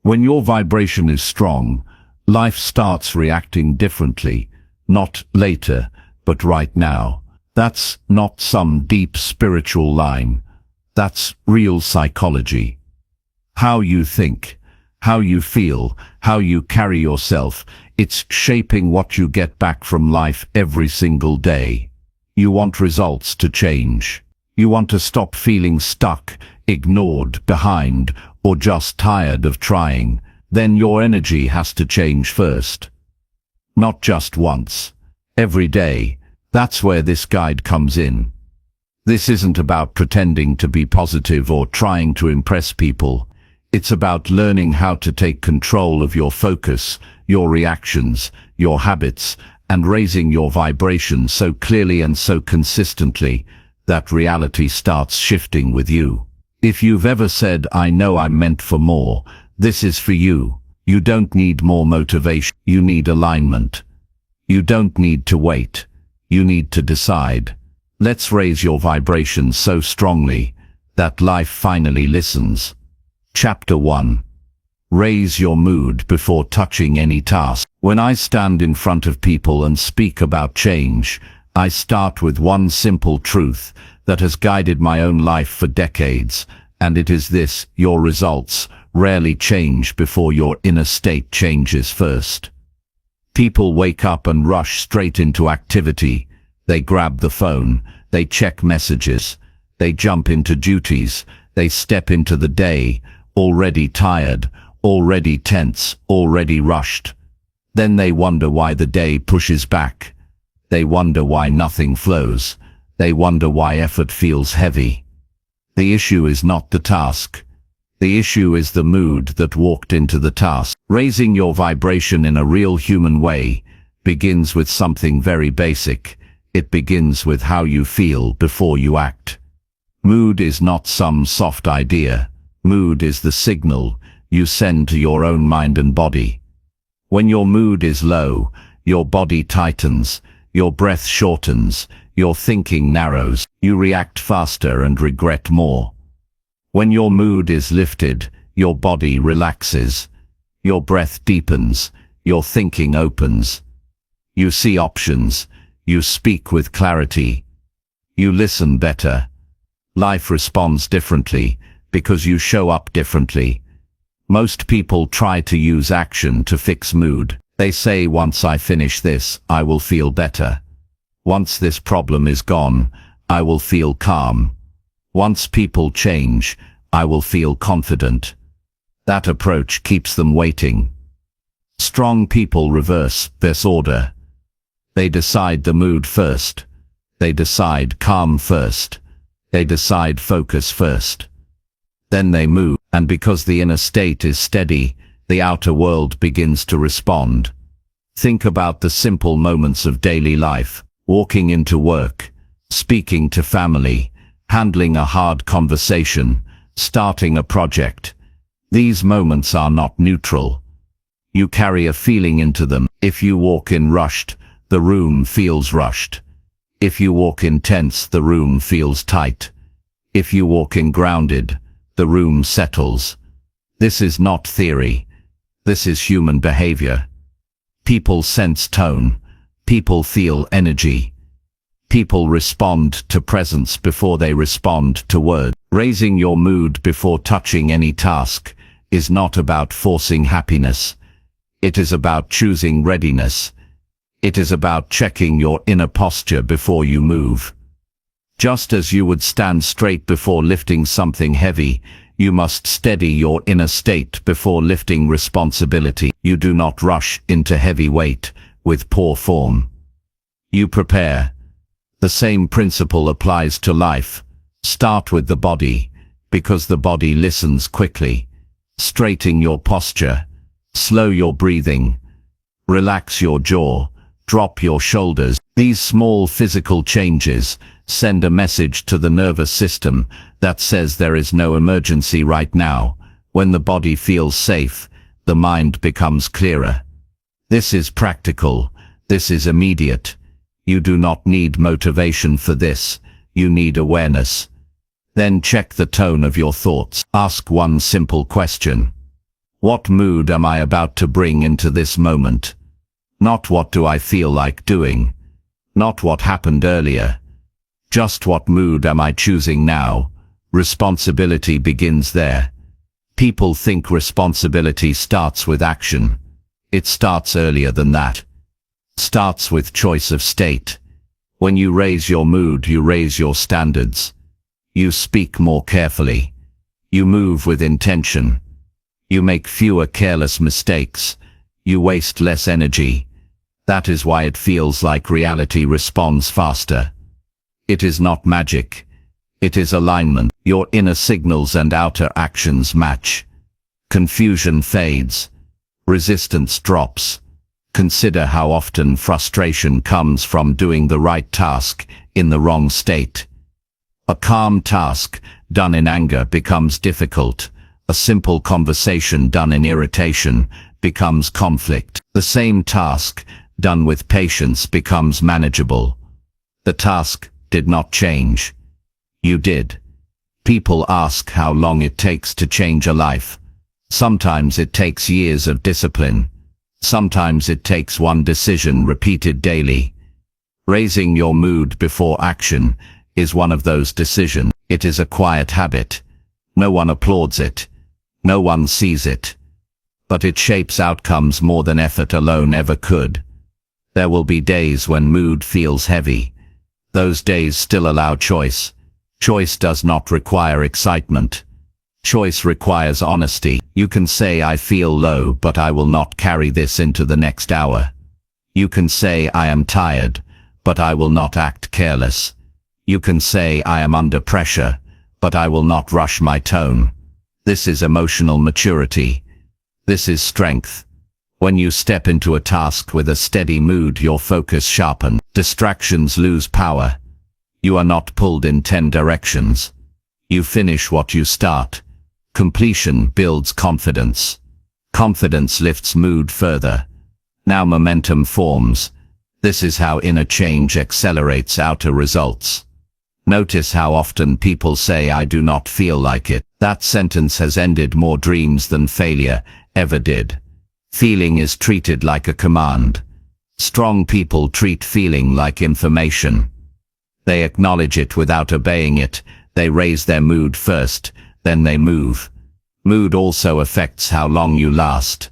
When your vibration is strong, life starts reacting differently, not later, but right now. That's not some deep spiritual line. That's real psychology. How you think, how you feel, how you carry yourself, it's shaping what you get back from life every single day. You want results to change. You want to stop feeling stuck, ignored, behind, or just tired of trying. Then your energy has to change first. Not just once. Every day. That's where this guide comes in. This isn't about pretending to be positive or trying to impress people. It's about learning how to take control of your focus, your reactions, your habits, and raising your vibration so clearly and so consistently that reality starts shifting with you. If you've ever said, "I know I'm meant for more," this is for you. You don't need more motivation. You need alignment. You don't need to wait. You need to decide. Let's raise your vibration so strongly that life finally listens. Chapter 1. Raise your mood before touching any task. When I stand in front of people and speak about change, I start with one simple truth that has guided my own life for decades, and it is this: your results rarely change before your inner state changes first. People wake up and rush straight into activity. They grab the phone, they check messages, they jump into duties, they step into the day, already tired, already tense, already rushed. Then they wonder why the day pushes back. They wonder why nothing flows. They wonder why effort feels heavy. The issue is not the task. The issue is the mood that walked into the task. Raising your vibration in a real human way begins with something very basic. It begins with how you feel before you act. Mood is not some soft idea. Mood is the signal you send to your own mind and body. When your mood is low, your body tightens, your breath shortens, your thinking narrows, you react faster and regret more. When your mood is lifted, your body relaxes, your breath deepens, your thinking opens. You see options, you speak with clarity, you listen better. Life responds differently because you show up differently. Most people try to use action to fix mood. They say, "Once I finish this, I will feel better. Once this problem is gone, I will feel calm. Once people change, I will feel confident." That approach keeps them waiting. Strong people reverse this order. They decide the mood first. They decide calm first. They decide focus first. Then they move, and because the inner state is steady, the outer world begins to respond. Think about the simple moments of daily life: walking into work, speaking to family, handling a hard conversation, starting a project. These moments are not neutral. You carry a feeling into them. If you walk in rushed, the room feels rushed. If you walk in tense, the room feels tight. If you walk in grounded, the room settles. This is not theory. This is human behavior. People sense tone. People feel energy. People respond to presence before they respond to words. Raising your mood before touching any task is not about forcing happiness. It is about choosing readiness. It is about checking your inner posture before you move. Just as you would stand straight before lifting something heavy, you must steady your inner state before lifting responsibility. You do not rush into heavy weight with poor form. You prepare. The same principle applies to life. Start with the body, because the body listens quickly. Straighten your posture. Slow your breathing. Relax your jaw. Drop your shoulders. These small physical changes send a message to the nervous system that says there is no emergency right now. When the body feels safe, the mind becomes clearer. This is practical. This is immediate. You do not need motivation for this. You need awareness. Then check the tone of your thoughts. Ask one simple question. What mood am I about to bring into this moment? Not what do I feel like doing. Not what happened earlier. Just what mood am I choosing now? Responsibility begins there. People think responsibility starts with action. It starts earlier than that. Starts with choice of state. When you raise your mood, you raise your standards. You speak more carefully. You move with intention. You make fewer careless mistakes. You waste less energy. That is why it feels like reality responds faster. It is not magic. It is alignment. Your inner signals and outer actions match. Confusion fades. Resistance drops. Consider how often frustration comes from doing the right task in the wrong state. A calm task done in anger becomes difficult. A simple conversation done in irritation becomes conflict. The same task done with patience becomes manageable. The task did not change. You did. People ask how long it takes to change a life. Sometimes it takes years of discipline. Sometimes it takes one decision repeated daily. Raising your mood before action is one of those decisions. It is a quiet habit. No one applauds it. No one sees it. But it shapes outcomes more than effort alone ever could. There will be days when mood feels heavy. Those days still allow choice. Choice does not require excitement. Choice requires honesty. You can say I feel low, but I will not carry this into the next hour. You can say I am tired, but I will not act careless. You can say I am under pressure, but I will not rush my tone. This is emotional maturity. This is strength. When you step into a task with a steady mood, your focus sharpens. Distractions lose power. You are not pulled in 10 directions. You finish what you start. Completion builds confidence. Confidence lifts mood further. Now momentum forms. This is how inner change accelerates outer results. Notice how often people say I do not feel like it. That sentence has ended more dreams than failure ever did. Feeling is treated like a command. Strong people treat feeling like information. They acknowledge it without obeying it. They raise their mood first, then they move. Mood also affects how long you last.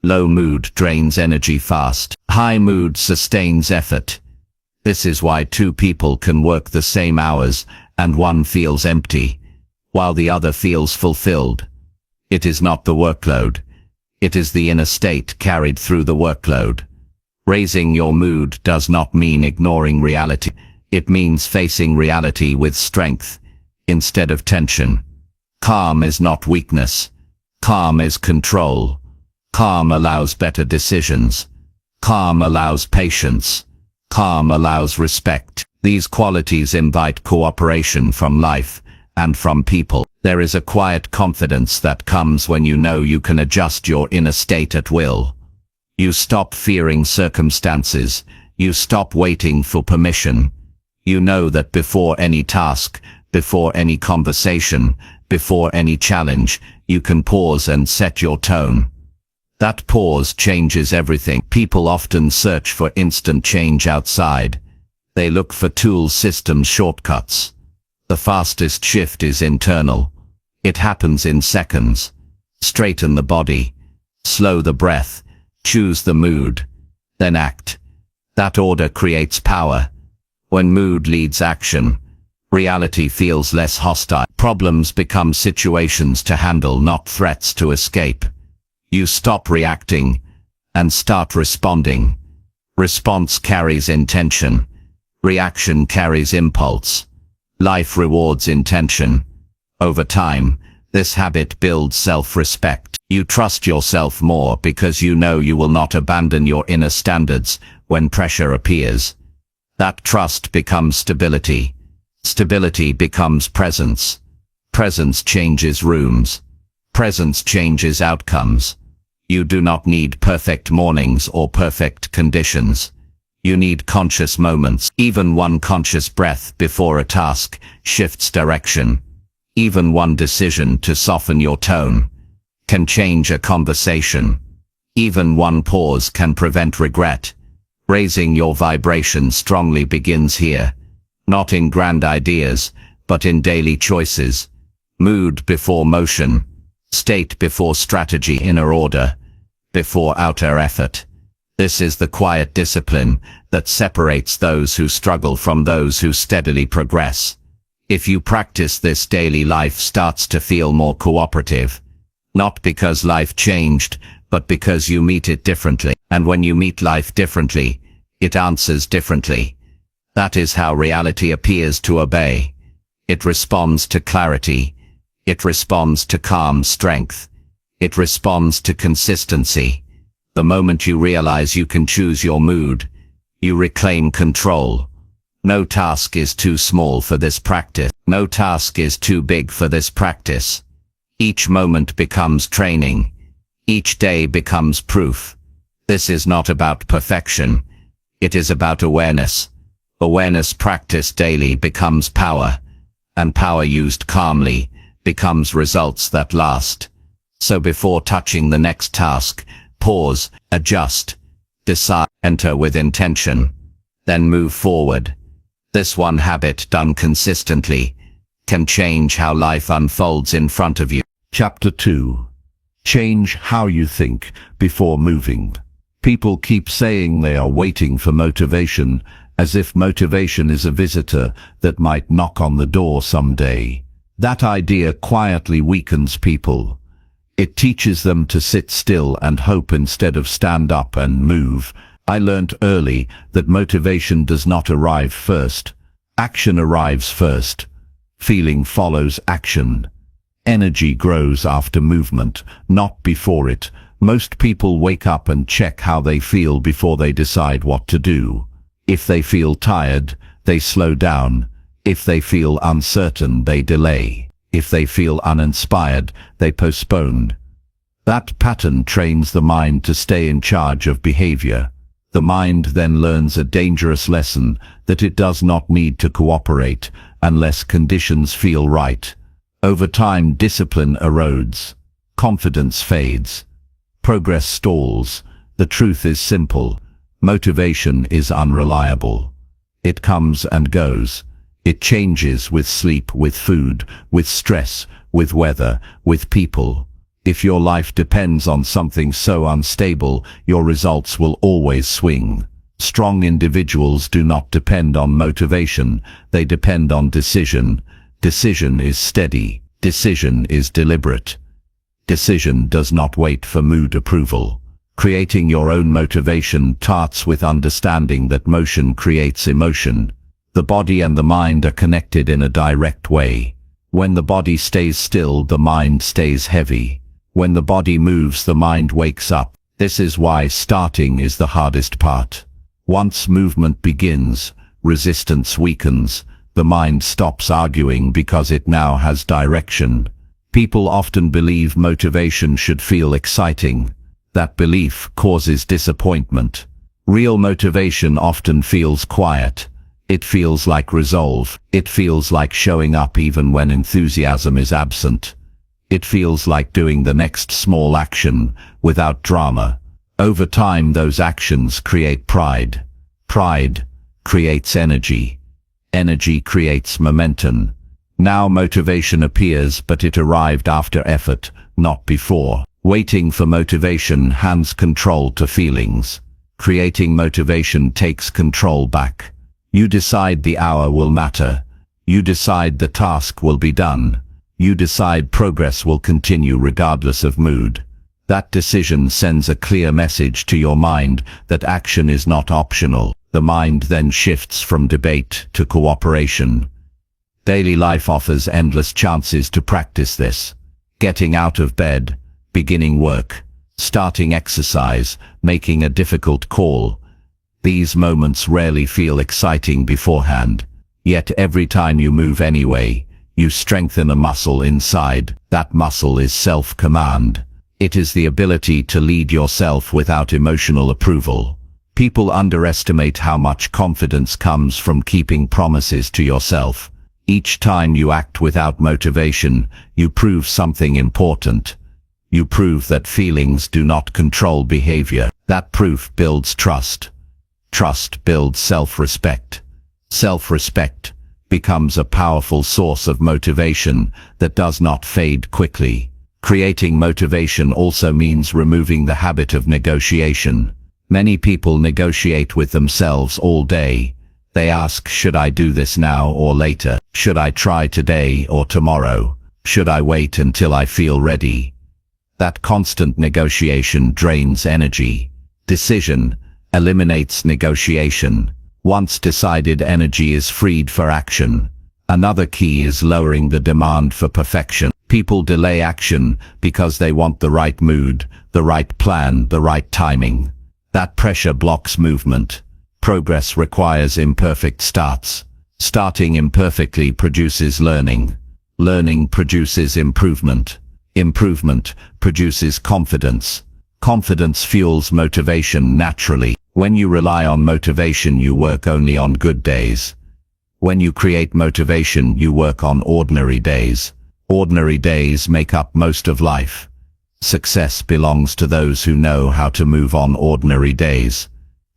Low mood drains energy fast. High mood sustains effort. This is why two people can work the same hours and one feels empty, while the other feels fulfilled. It is not the workload. It is the inner state carried through the workload. Raising your mood does not mean ignoring reality. It means facing reality with strength, instead of tension. Calm is not weakness. Calm is control. Calm allows better decisions. Calm allows patience. Calm allows respect. These qualities invite cooperation from life and from people. There is a quiet confidence that comes when you know you can adjust your inner state at will. You stop fearing circumstances. You stop waiting for permission. You know that before any task, before any conversation, before any challenge, you can pause and set your tone. That pause changes everything. People often search for instant change outside. They look for tools, systems, shortcuts. The fastest shift is internal. It happens in seconds. Straighten the body. Slow the breath. Choose the mood. Then act. That order creates power. When mood leads action, reality feels less hostile. Problems become situations to handle, not threats to escape. You stop reacting and start responding. Response carries intention. Reaction carries impulse. Life rewards intention. Over time, this habit builds self-respect. You trust yourself more because you know you will not abandon your inner standards when pressure appears. That trust becomes stability. Stability becomes presence. Presence changes rooms. Presence changes outcomes. You do not need perfect mornings or perfect conditions. You need conscious moments. Even one conscious breath before a task shifts direction. Even one decision to soften your tone can change a conversation. Even one pause can prevent regret. Raising your vibration strongly begins here, not in grand ideas, but in daily choices. Mood before motion, state before strategy, inner order before outer effort. This is the quiet discipline that separates those who struggle from those who steadily progress. If you practice this daily, life starts to feel more cooperative. Not because life changed, but because you meet it differently. And when you meet life differently, it answers differently. That is how reality appears to obey. It responds to clarity. It responds to calm strength. It responds to consistency. The moment you realize you can choose your mood, you reclaim control. No task is too small for this practice. No task is too big for this practice. Each moment becomes training. Each day becomes proof. This is not about perfection. It is about awareness. Awareness practiced daily becomes power, and power used calmly becomes results that last. So before touching the next task, pause, adjust, decide, enter with intention, then move forward. This one habit done consistently can change how life unfolds in front of you. Chapter 2. Change how you think before moving. People keep saying they are waiting for motivation, as if motivation is a visitor that might knock on the door someday. That idea quietly weakens people. It teaches them to sit still and hope instead of stand up and move. I learnt early that motivation does not arrive first. Action arrives first. Feeling follows action. Energy grows after movement, not before it. Most people wake up and check how they feel before they decide what to do. If they feel tired, they slow down. If they feel uncertain, they delay. If they feel uninspired, they postpone. That pattern trains the mind to stay in charge of behavior. The mind then learns a dangerous lesson that it does not need to cooperate unless conditions feel right. Over time, discipline erodes. Confidence fades. Progress stalls. The truth is simple. Motivation is unreliable. It comes and goes. It changes with sleep, with food, with stress, with weather, with people. If your life depends on something so unstable, your results will always swing. Strong individuals do not depend on motivation, they depend on decision. Decision is steady. Decision is deliberate. Decision does not wait for mood approval. Creating your own motivation starts with understanding that motion creates emotion. The body and the mind are connected in a direct way. When the body stays still, the mind stays heavy. When the body moves, the mind wakes up. This is why starting is the hardest part. Once movement begins, resistance weakens. The mind stops arguing because it now has direction. People often believe motivation should feel exciting. That belief causes disappointment. Real motivation often feels quiet. It feels like resolve. It feels like showing up even when enthusiasm is absent. It feels like doing the next small action without drama. Over time, those actions create pride. Pride creates energy. Energy creates momentum. Now motivation appears, but it arrived after effort, not before. Waiting for motivation hands control to feelings. Creating motivation takes control back. You decide the hour will matter. You decide the task will be done. You decide progress will continue regardless of mood. That decision sends a clear message to your mind that action is not optional. The mind then shifts from debate to cooperation. Daily life offers endless chances to practice this. Getting out of bed, beginning work, starting exercise, making a difficult call. These moments rarely feel exciting beforehand. Yet every time you move anyway, you strengthen a muscle inside. That muscle is self-command. It is the ability to lead yourself without emotional approval. People underestimate how much confidence comes from keeping promises to yourself. Each time you act without motivation, you prove something important. You prove that feelings do not control behavior. That proof builds trust. Trust builds self-respect. Self-respect becomes a powerful source of motivation that does not fade quickly. Creating motivation also means removing the habit of negotiation. Many people negotiate with themselves all day. They ask, should I do this now or later? Should I try today or tomorrow? Should I wait until I feel ready? That constant negotiation drains energy. Decision eliminates negotiation. Once decided, energy is freed for action. Another key is lowering the demand for perfection. People delay action because they want the right mood, the right plan, the right timing. That pressure blocks movement. Progress requires imperfect starts. Starting imperfectly produces learning. Learning produces improvement. Improvement produces confidence. Confidence fuels motivation naturally. When you rely on motivation, you work only on good days. When you create motivation, you work on ordinary days. Ordinary days make up most of life. Success belongs to those who know how to move on ordinary days.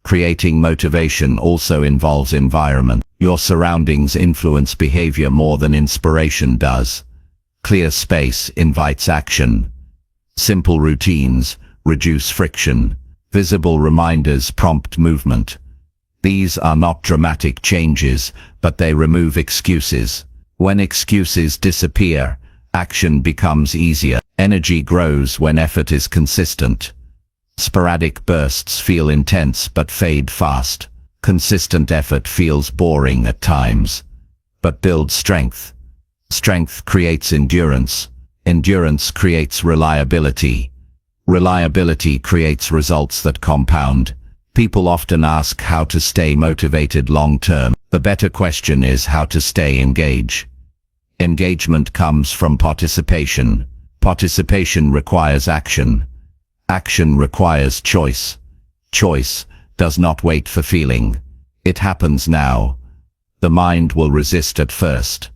Creating motivation also involves environment. Your surroundings influence behavior more than inspiration does. Clear space invites action. Simple routines reduce friction. Visible reminders prompt movement. These are not dramatic changes, but they remove excuses. When excuses disappear, action becomes easier. Energy grows when effort is consistent. Sporadic bursts feel intense but fade fast. Consistent effort feels boring at times, but builds strength. Strength creates endurance. Endurance creates reliability. Reliability creates results that compound. People often ask how to stay motivated long term. The better question is how to stay engaged. Engagement comes from participation. Participation requires action. Action requires choice. Choice does not wait for feeling. It happens now. The mind will resist at first.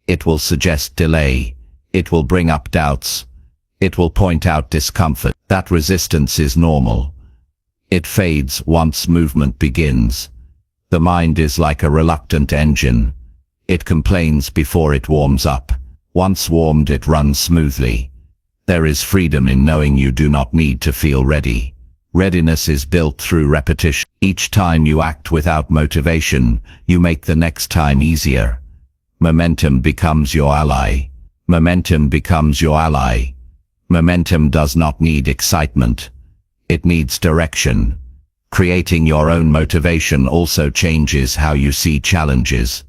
It will suggest delay. It will bring up doubts. It will point out discomfort. That resistance is normal. It fades once movement begins. The mind is like a reluctant engine. It complains before it warms up. Once warmed, it runs smoothly. There is freedom in knowing you do not need to feel ready. Readiness is built through repetition. Each time you act without motivation, you make the next time easier. Momentum becomes your ally. Momentum becomes your ally. Momentum does not need excitement. It needs direction. Creating your own motivation also changes how you see challenges.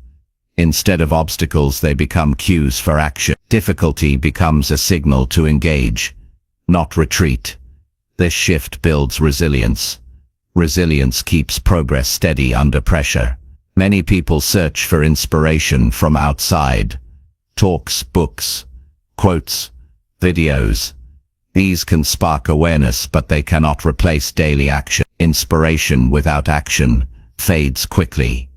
Instead of obstacles, they become cues for action. Difficulty becomes a signal to engage, not retreat. This shift builds resilience. Resilience keeps progress steady under pressure. Many people search for inspiration from outside. Talks, books, quotes, videos. These can spark awareness, but they cannot replace daily action. Inspiration without action fades quickly.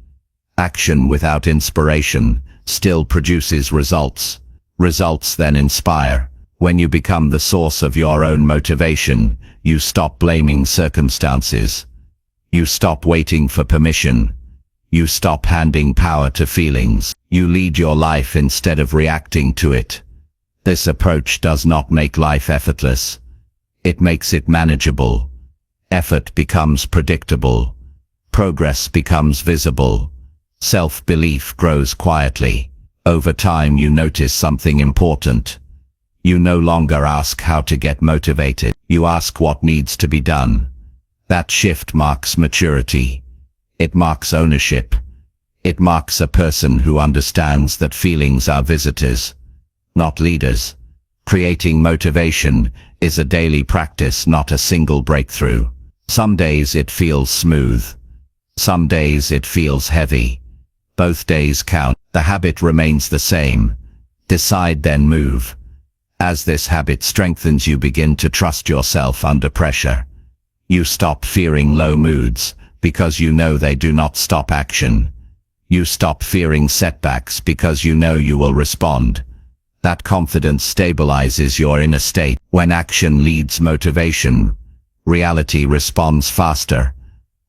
Action without inspiration still produces results. Results then inspire. When you become the source of your own motivation, you stop blaming circumstances. You stop waiting for permission. You stop handing power to feelings. You lead your life instead of reacting to it. This approach does not make life effortless. It makes it manageable. Effort becomes predictable. Progress becomes visible. Self-belief grows quietly. Over time, you notice something important. You no longer ask how to get motivated. You ask what needs to be done. That shift marks maturity. It marks ownership. It marks a person who understands that feelings are visitors, not leaders. Creating motivation is a daily practice, not a single breakthrough. Some days it feels smooth. Some days it feels heavy. Both days count. The habit remains the same. Decide, then move. As this habit strengthens, you begin to trust yourself under pressure. You stop fearing low moods because you know they do not stop action. You stop fearing setbacks because you know you will respond. That confidence stabilizes your inner state. When action leads motivation, reality responds faster.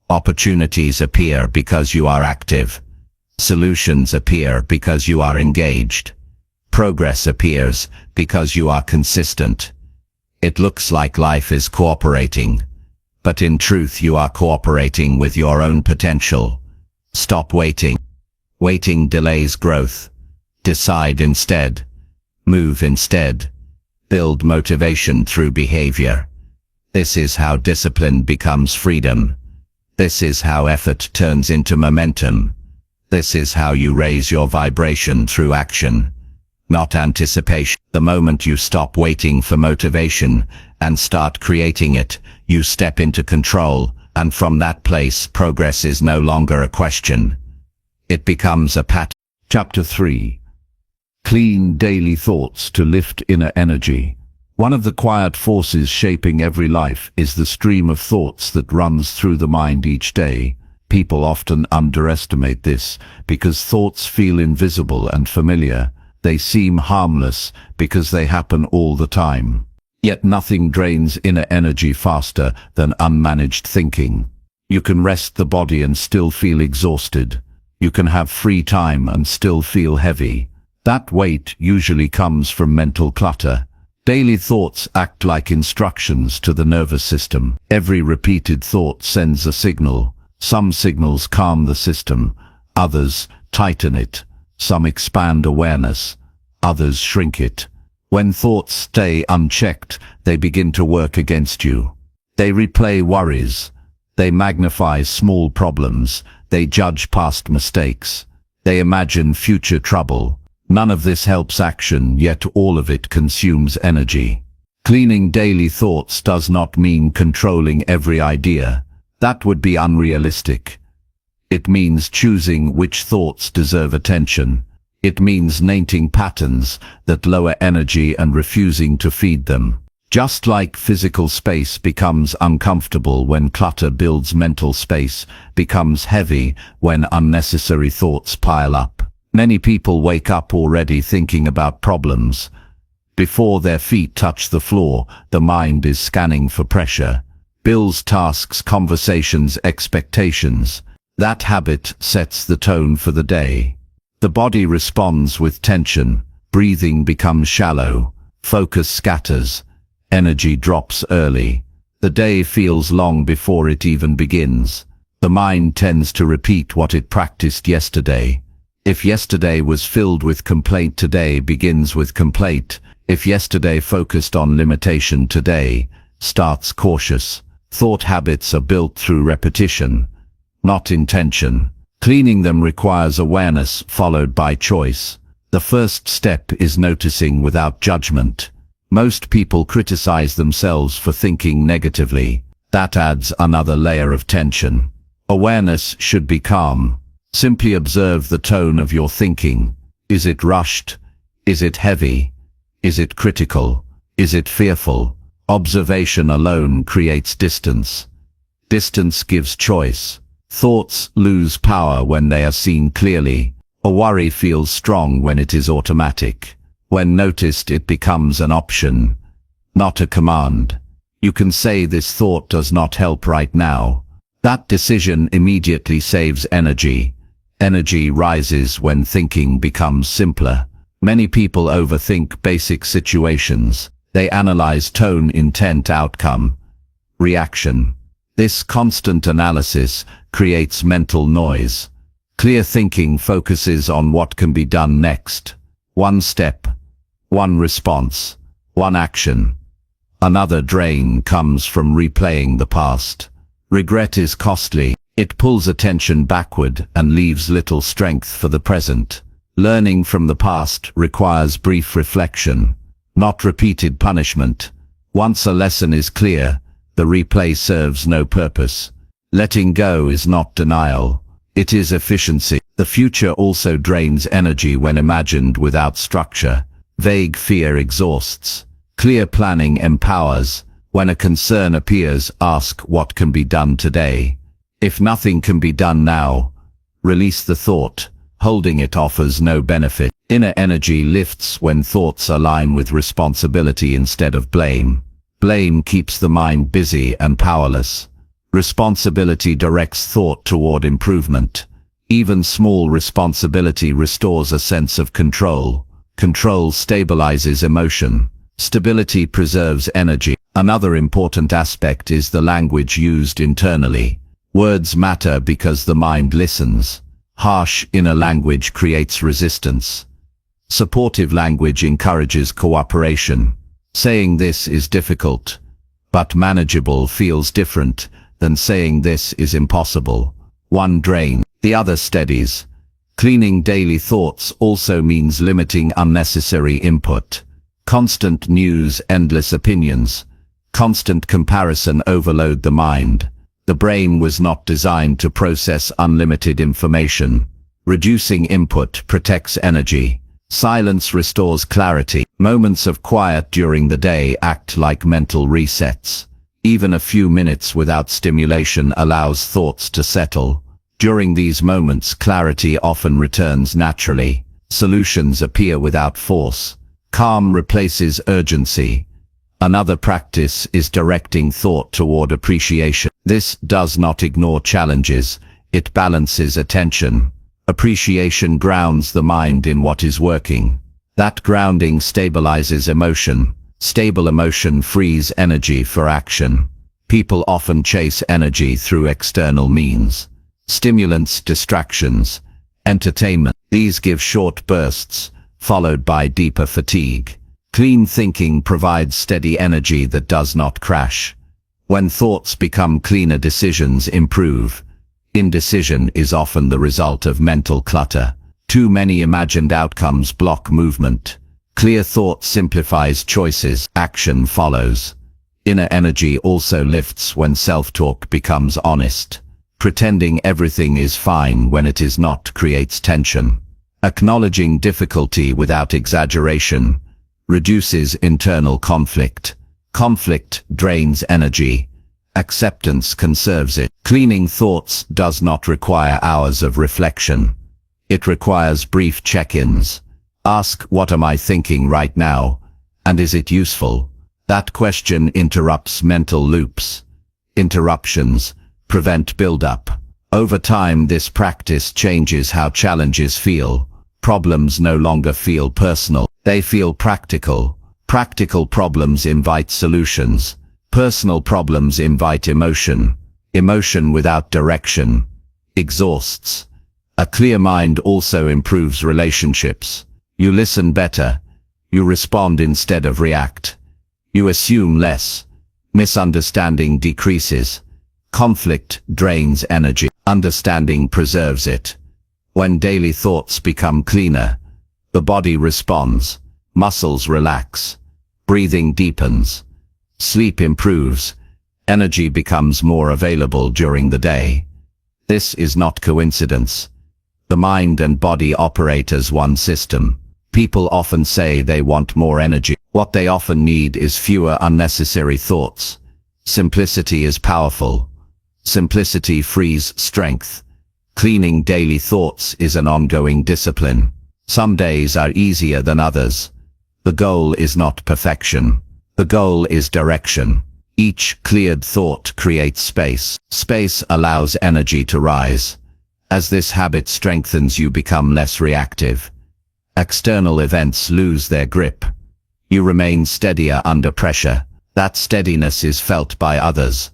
Opportunities appear because you are active. Solutions appear because you are engaged. Progress appears because you are consistent. It looks like life is cooperating, but in truth you are cooperating with your own potential. Stop waiting. Waiting delays growth. Decide instead. Move instead. Build motivation through behavior. This is how discipline becomes freedom. This is how effort turns into momentum. This is how you raise your vibration through action, not anticipation. The moment you stop waiting for motivation and start creating it, you step into control, and from that place progress is no longer a question. It becomes a pattern. Chapter 3. Clean daily thoughts to lift inner energy. One of the quiet forces shaping every life is the stream of thoughts that runs through the mind each day. People often underestimate this because thoughts feel invisible and familiar. They seem harmless because they happen all the time. Yet nothing drains inner energy faster than unmanaged thinking. You can rest the body and still feel exhausted. You can have free time and still feel heavy. That weight usually comes from mental clutter. Daily thoughts act like instructions to the nervous system. Every repeated thought sends a signal. Some signals calm the system, others tighten it. Some expand awareness, others shrink it. When thoughts stay unchecked, they begin to work against you. They replay worries. They magnify small problems. They judge past mistakes. They imagine future trouble. None of this helps action, yet all of it consumes energy. Cleaning daily thoughts does not mean controlling every idea. That would be unrealistic. It means choosing which thoughts deserve attention. It means naming patterns that lower energy and refusing to feed them. Just like physical space becomes uncomfortable when clutter builds, mental space becomes heavy when unnecessary thoughts pile up. Many people wake up already thinking about problems. Before their feet touch the floor, the mind is scanning for pressure. Bills, tasks, conversations, expectations. That habit sets the tone for the day. The body responds with tension. Breathing becomes shallow. Focus scatters. Energy drops early. The day feels long before it even begins. The mind tends to repeat what it practiced yesterday. If yesterday was filled with complaint, today begins with complaint. If yesterday focused on limitation, today starts cautious. Thought habits are built through repetition, not intention. Cleaning them requires awareness followed by choice. The first step is noticing without judgment. Most people criticize themselves for thinking negatively. That adds another layer of tension. Awareness should be calm. Simply observe the tone of your thinking. Is it rushed? Is it heavy? Is it critical? Is it fearful? Observation alone creates distance. Distance gives choice. Thoughts lose power when they are seen clearly. A worry feels strong when it is automatic. When noticed, it becomes an option, not a command. You can say, "This thought does not help right now." That decision immediately saves energy. Energy rises when thinking becomes simpler. Many people overthink basic situations. They analyze tone, intent, outcome, reaction. This constant analysis creates mental noise. Clear thinking focuses on what can be done next. One step, one response, one action. Another drain comes from replaying the past. Regret is costly. It pulls attention backward and leaves little strength for the present. Learning from the past requires brief reflection, not repeated punishment. Once a lesson is clear, the replay serves no purpose. Letting go is not denial. It is efficiency. The future also drains energy when imagined without structure. Vague fear exhausts. Clear planning empowers. When a concern appears, ask what can be done today. If nothing can be done now, release the thought. Holding it offers no benefit. Inner energy lifts when thoughts align with responsibility instead of blame. Blame keeps the mind busy and powerless. Responsibility directs thought toward improvement. Even small responsibility restores a sense of control. Control stabilizes emotion. Stability preserves energy. Another important aspect is the language used internally. Words matter because the mind listens. Harsh inner language creates resistance. Supportive language encourages cooperation. Saying this is difficult, but manageable feels different than saying this is impossible. One drains, the other steadies. Cleaning daily thoughts also means limiting unnecessary input. Constant news, endless opinions, constant comparison overload the mind. The brain was not designed to process unlimited information. Reducing input protects energy. Silence restores clarity. Moments of quiet during the day act like mental resets. Even a few minutes without stimulation allows thoughts to settle. During these moments, clarity often returns naturally. Solutions appear without force. Calm replaces urgency. Another practice is directing thought toward appreciation. This does not ignore challenges, it balances attention. Appreciation grounds the mind in what is working. That grounding stabilizes emotion. Stable emotion frees energy for action. People often chase energy through external means. Stimulants, distractions, entertainment. These give short bursts, followed by deeper fatigue. Clean thinking provides steady energy that does not crash. When thoughts become cleaner, decisions improve. Indecision is often the result of mental clutter. Too many imagined outcomes block movement. Clear thought simplifies choices. Action follows. Inner energy also lifts when self-talk becomes honest. Pretending everything is fine when it is not creates tension. Acknowledging difficulty without exaggeration reduces internal conflict. Conflict drains energy. Acceptance conserves it. Cleaning thoughts does not require hours of reflection. It requires brief check-ins. Ask, what am I thinking right now? And is it useful? That question interrupts mental loops. Interruptions prevent build-up. Over time, this practice changes how challenges feel. Problems no longer feel personal. They feel practical. Practical problems invite solutions. Personal problems invite emotion. Emotion without direction exhausts. A clear mind also improves relationships. You listen better. You respond instead of react. You assume less. Misunderstanding decreases. Conflict drains energy. Understanding preserves it. When daily thoughts become cleaner, the body responds. Muscles relax. Breathing deepens. Sleep improves. Energy becomes more available during the day. This is not coincidence. The mind and body operate as one system. People often say they want more energy. What they often need is fewer unnecessary thoughts. Simplicity is powerful. Simplicity frees strength. Cleaning daily thoughts is an ongoing discipline. Some days are easier than others. The goal is not perfection. The goal is direction. Each cleared thought creates space. Space allows energy to rise. As this habit strengthens, you become less reactive. External events lose their grip. You remain steadier under pressure. That steadiness is felt by others.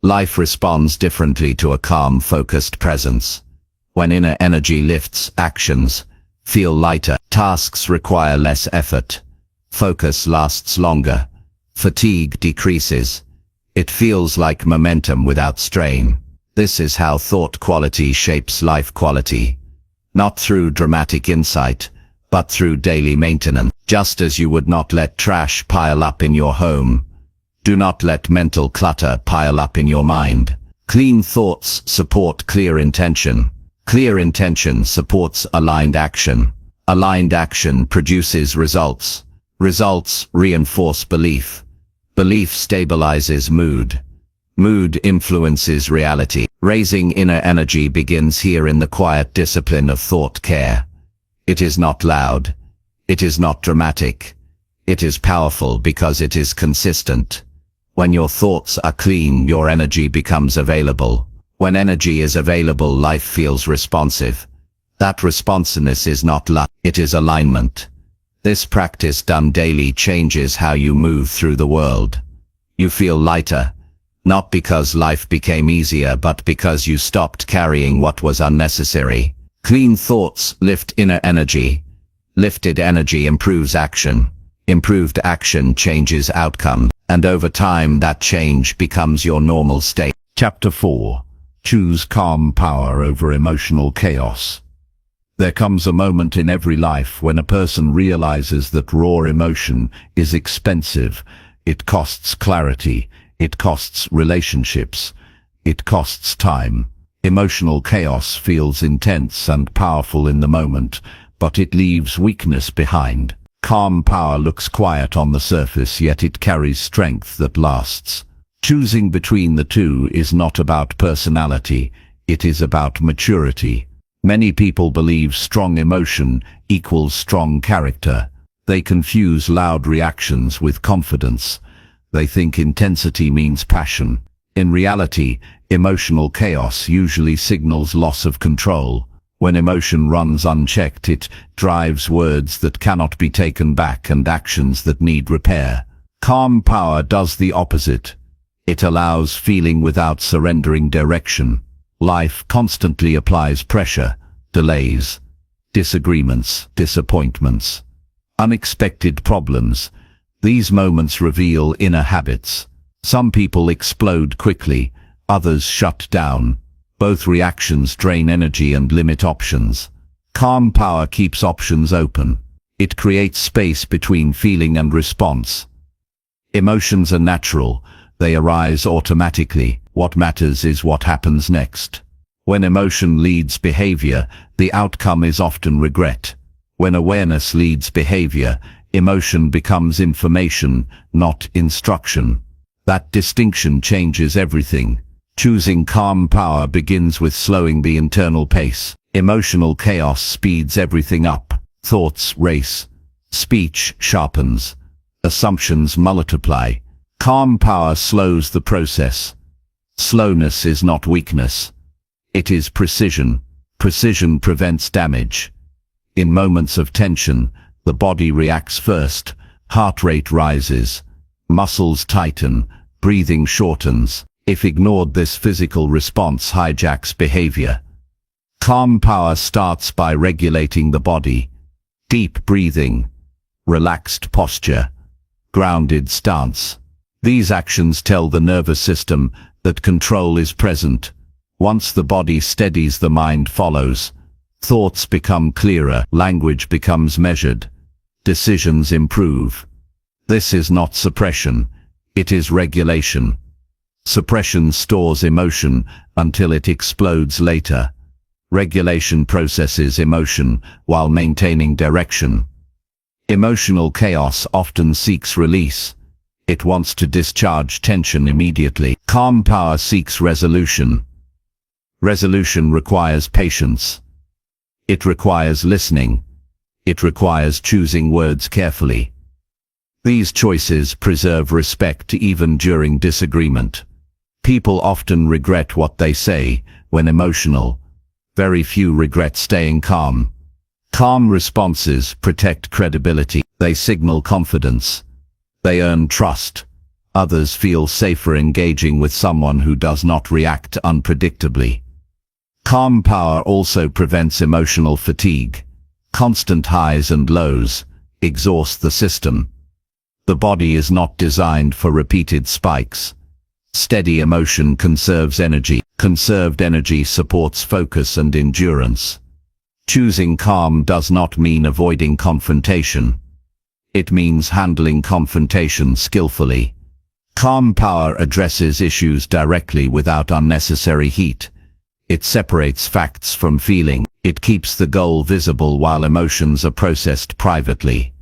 Life responds differently to a calm, focused presence. When inner energy lifts, actions feel lighter. Tasks require less effort. Focus lasts longer. Fatigue decreases. It feels like momentum without strain. This is how thought quality shapes life quality. Not through dramatic insight, but through daily maintenance. Just as you would not let trash pile up in your home, do not let mental clutter pile up in your mind. Clean thoughts support clear intention. Clear intention supports aligned action. Aligned action produces results. Results reinforce belief. Belief stabilizes mood. Mood influences reality. Raising inner energy begins here in the quiet discipline of thought care. It is not loud. It is not dramatic. It is powerful because it is consistent. When your thoughts are clean, your energy becomes available. When energy is available, life feels responsive. That responsiveness is not luck, it is alignment. This practice done daily changes how you move through the world. You feel lighter, not because life became easier, but because you stopped carrying what was unnecessary. Clean thoughts lift inner energy. Lifted energy improves action. Improved action changes outcome, and over time that change becomes your normal state. Chapter 4. Choose calm power over emotional chaos. There comes a moment in every life when a person realizes that raw emotion is expensive. It costs clarity. It costs relationships. It costs time. Emotional chaos feels intense and powerful in the moment, but it leaves weakness behind. Calm power looks quiet on the surface, yet it carries strength that lasts. Choosing between the two is not about personality, it is about maturity. Many people believe strong emotion equals strong character. They confuse loud reactions with confidence. They think intensity means passion. In reality, emotional chaos usually signals loss of control. When emotion runs unchecked, it drives words that cannot be taken back and actions that need repair. Calm power does the opposite. It allows feeling without surrendering direction. Life constantly applies pressure, delays, disagreements, disappointments, unexpected problems. These moments reveal inner habits. Some people explode quickly, others shut down. Both reactions drain energy and limit options. Calm power keeps options open. It creates space between feeling and response. Emotions are natural. They arise automatically. What matters is what happens next. When emotion leads behavior, the outcome is often regret. When awareness leads behavior, emotion becomes information, not instruction. That distinction changes everything. Choosing calm power begins with slowing the internal pace. Emotional chaos speeds everything up. Thoughts race. Speech sharpens. Assumptions multiply. Calm power slows the process. Slowness is not weakness. It is precision. Precision prevents damage. In moments of tension, the body reacts first. Heart rate rises. Muscles tighten. Breathing shortens. If ignored, this physical response hijacks behavior. Calm power starts by regulating the body. Deep breathing. Relaxed posture. Grounded stance. These actions tell the nervous system that control is present. Once the body steadies, the mind follows. Thoughts become clearer, language becomes measured, decisions improve. This is not suppression, it is regulation. Suppression stores emotion until it explodes later. Regulation processes emotion while maintaining direction. Emotional chaos often seeks release. It wants to discharge tension immediately. Calm power seeks resolution. Resolution requires patience. It requires listening. It requires choosing words carefully. These choices preserve respect even during disagreement. People often regret what they say when emotional. Very few regret staying calm. Calm responses protect credibility. They signal confidence. They earn trust. Others feel safer engaging with someone who does not react unpredictably. Calm power also prevents emotional fatigue. Constant highs and lows exhaust the system. The body is not designed for repeated spikes. Steady emotion conserves energy. Conserved energy supports focus and endurance. Choosing calm does not mean avoiding confrontation. It means handling confrontation skillfully. Calm power addresses issues directly without unnecessary heat. It separates facts from feeling. It keeps the goal visible while emotions are processed privately.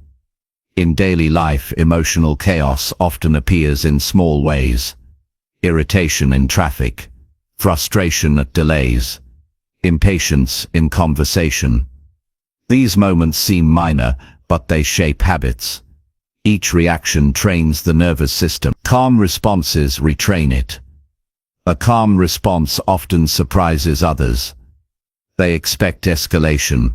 In daily life, emotional chaos often appears in small ways. Irritation in traffic, frustration at delays, impatience in conversation. These moments seem minor, but they shape habits. Each reaction trains the nervous system. Calm responses retrain it. A calm response often surprises others. They expect escalation.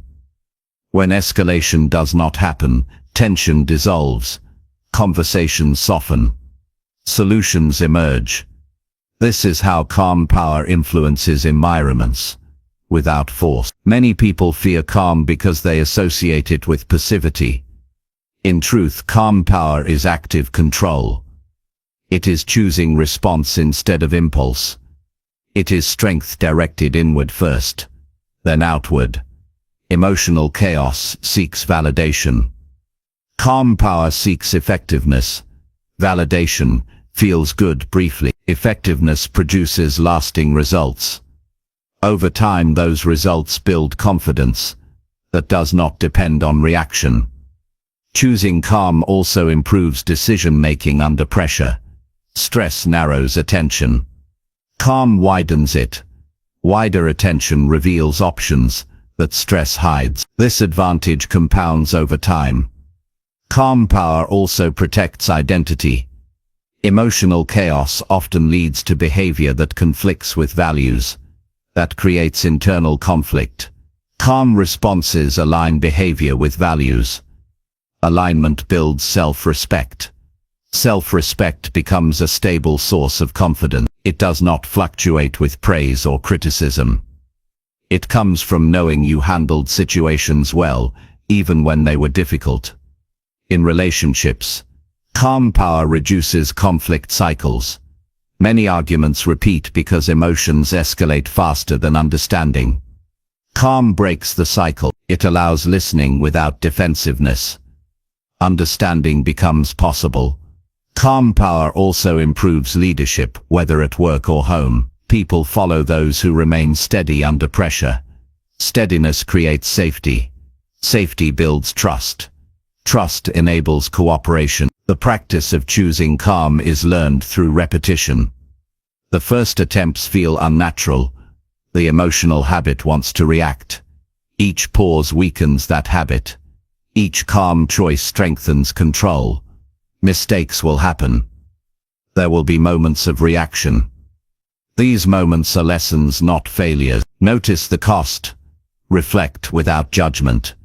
When escalation does not happen, tension dissolves. Conversations soften. Solutions emerge. This is how calm power influences environments. Without force. Many people fear calm because they associate it with passivity. In truth, calm power is active control. It is choosing response instead of impulse. It is strength directed inward first, then outward. Emotional chaos seeks validation. Calm power seeks effectiveness. Validation feels good briefly. Effectiveness produces lasting results. Over time, those results build confidence that does not depend on reaction. Choosing calm also improves decision-making under pressure. Stress narrows attention. Calm widens it. Wider attention reveals options that stress hides. This advantage compounds over time. Calm power also protects identity. Emotional chaos often leads to behavior that conflicts with values. That creates internal conflict. Calm responses align behavior with values. Alignment builds self-respect. Self-respect becomes a stable source of confidence. It does not fluctuate with praise or criticism. It comes from knowing you handled situations well, even when they were difficult. In relationships, calm power reduces conflict cycles. Many arguments repeat because emotions escalate faster than understanding. Calm breaks the cycle. It allows listening without defensiveness. Understanding becomes possible. Calm power also improves leadership, whether at work or home. People follow those who remain steady under pressure. Steadiness creates safety. Safety builds trust. Trust enables cooperation. The practice of choosing calm is learned through repetition. The first attempts feel unnatural. The emotional habit wants to react. Each pause weakens that habit. Each calm choice strengthens control. Mistakes will happen. There will be moments of reaction. These moments are lessons, not failures. Notice the cost. Reflect without judgment.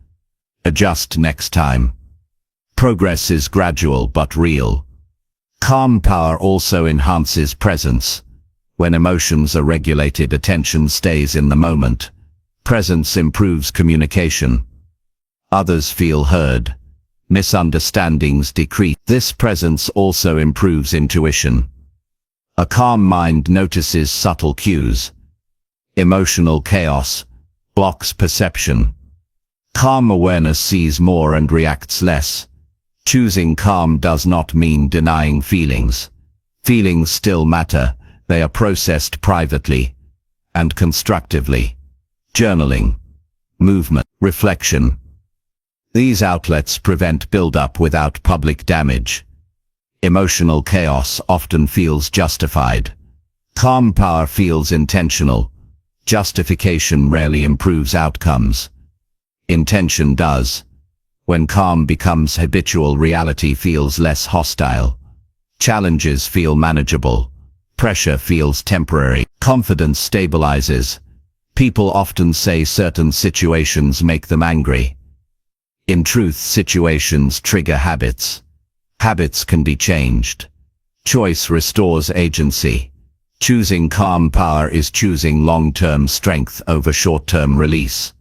Adjust next time. Progress is gradual but real. Calm power also enhances presence. When emotions are regulated, attention stays in the moment. Presence improves communication. Others feel heard. Misunderstandings decrease. This presence also improves intuition. A calm mind notices subtle cues. Emotional chaos blocks perception. Calm awareness sees more and reacts less. Choosing calm does not mean denying feelings. Feelings still matter. They are processed privately and constructively. Journaling, movement, reflection. These outlets prevent build-up without public damage. Emotional chaos often feels justified. Calm power feels intentional. Justification rarely improves outcomes. Intention does. When calm becomes habitual, reality feels less hostile. Challenges feel manageable. Pressure feels temporary. Confidence stabilizes. People often say certain situations make them angry. In truth, situations trigger habits. Habits can be changed. Choice restores agency. Choosing calm power is choosing long-term strength over short-term release.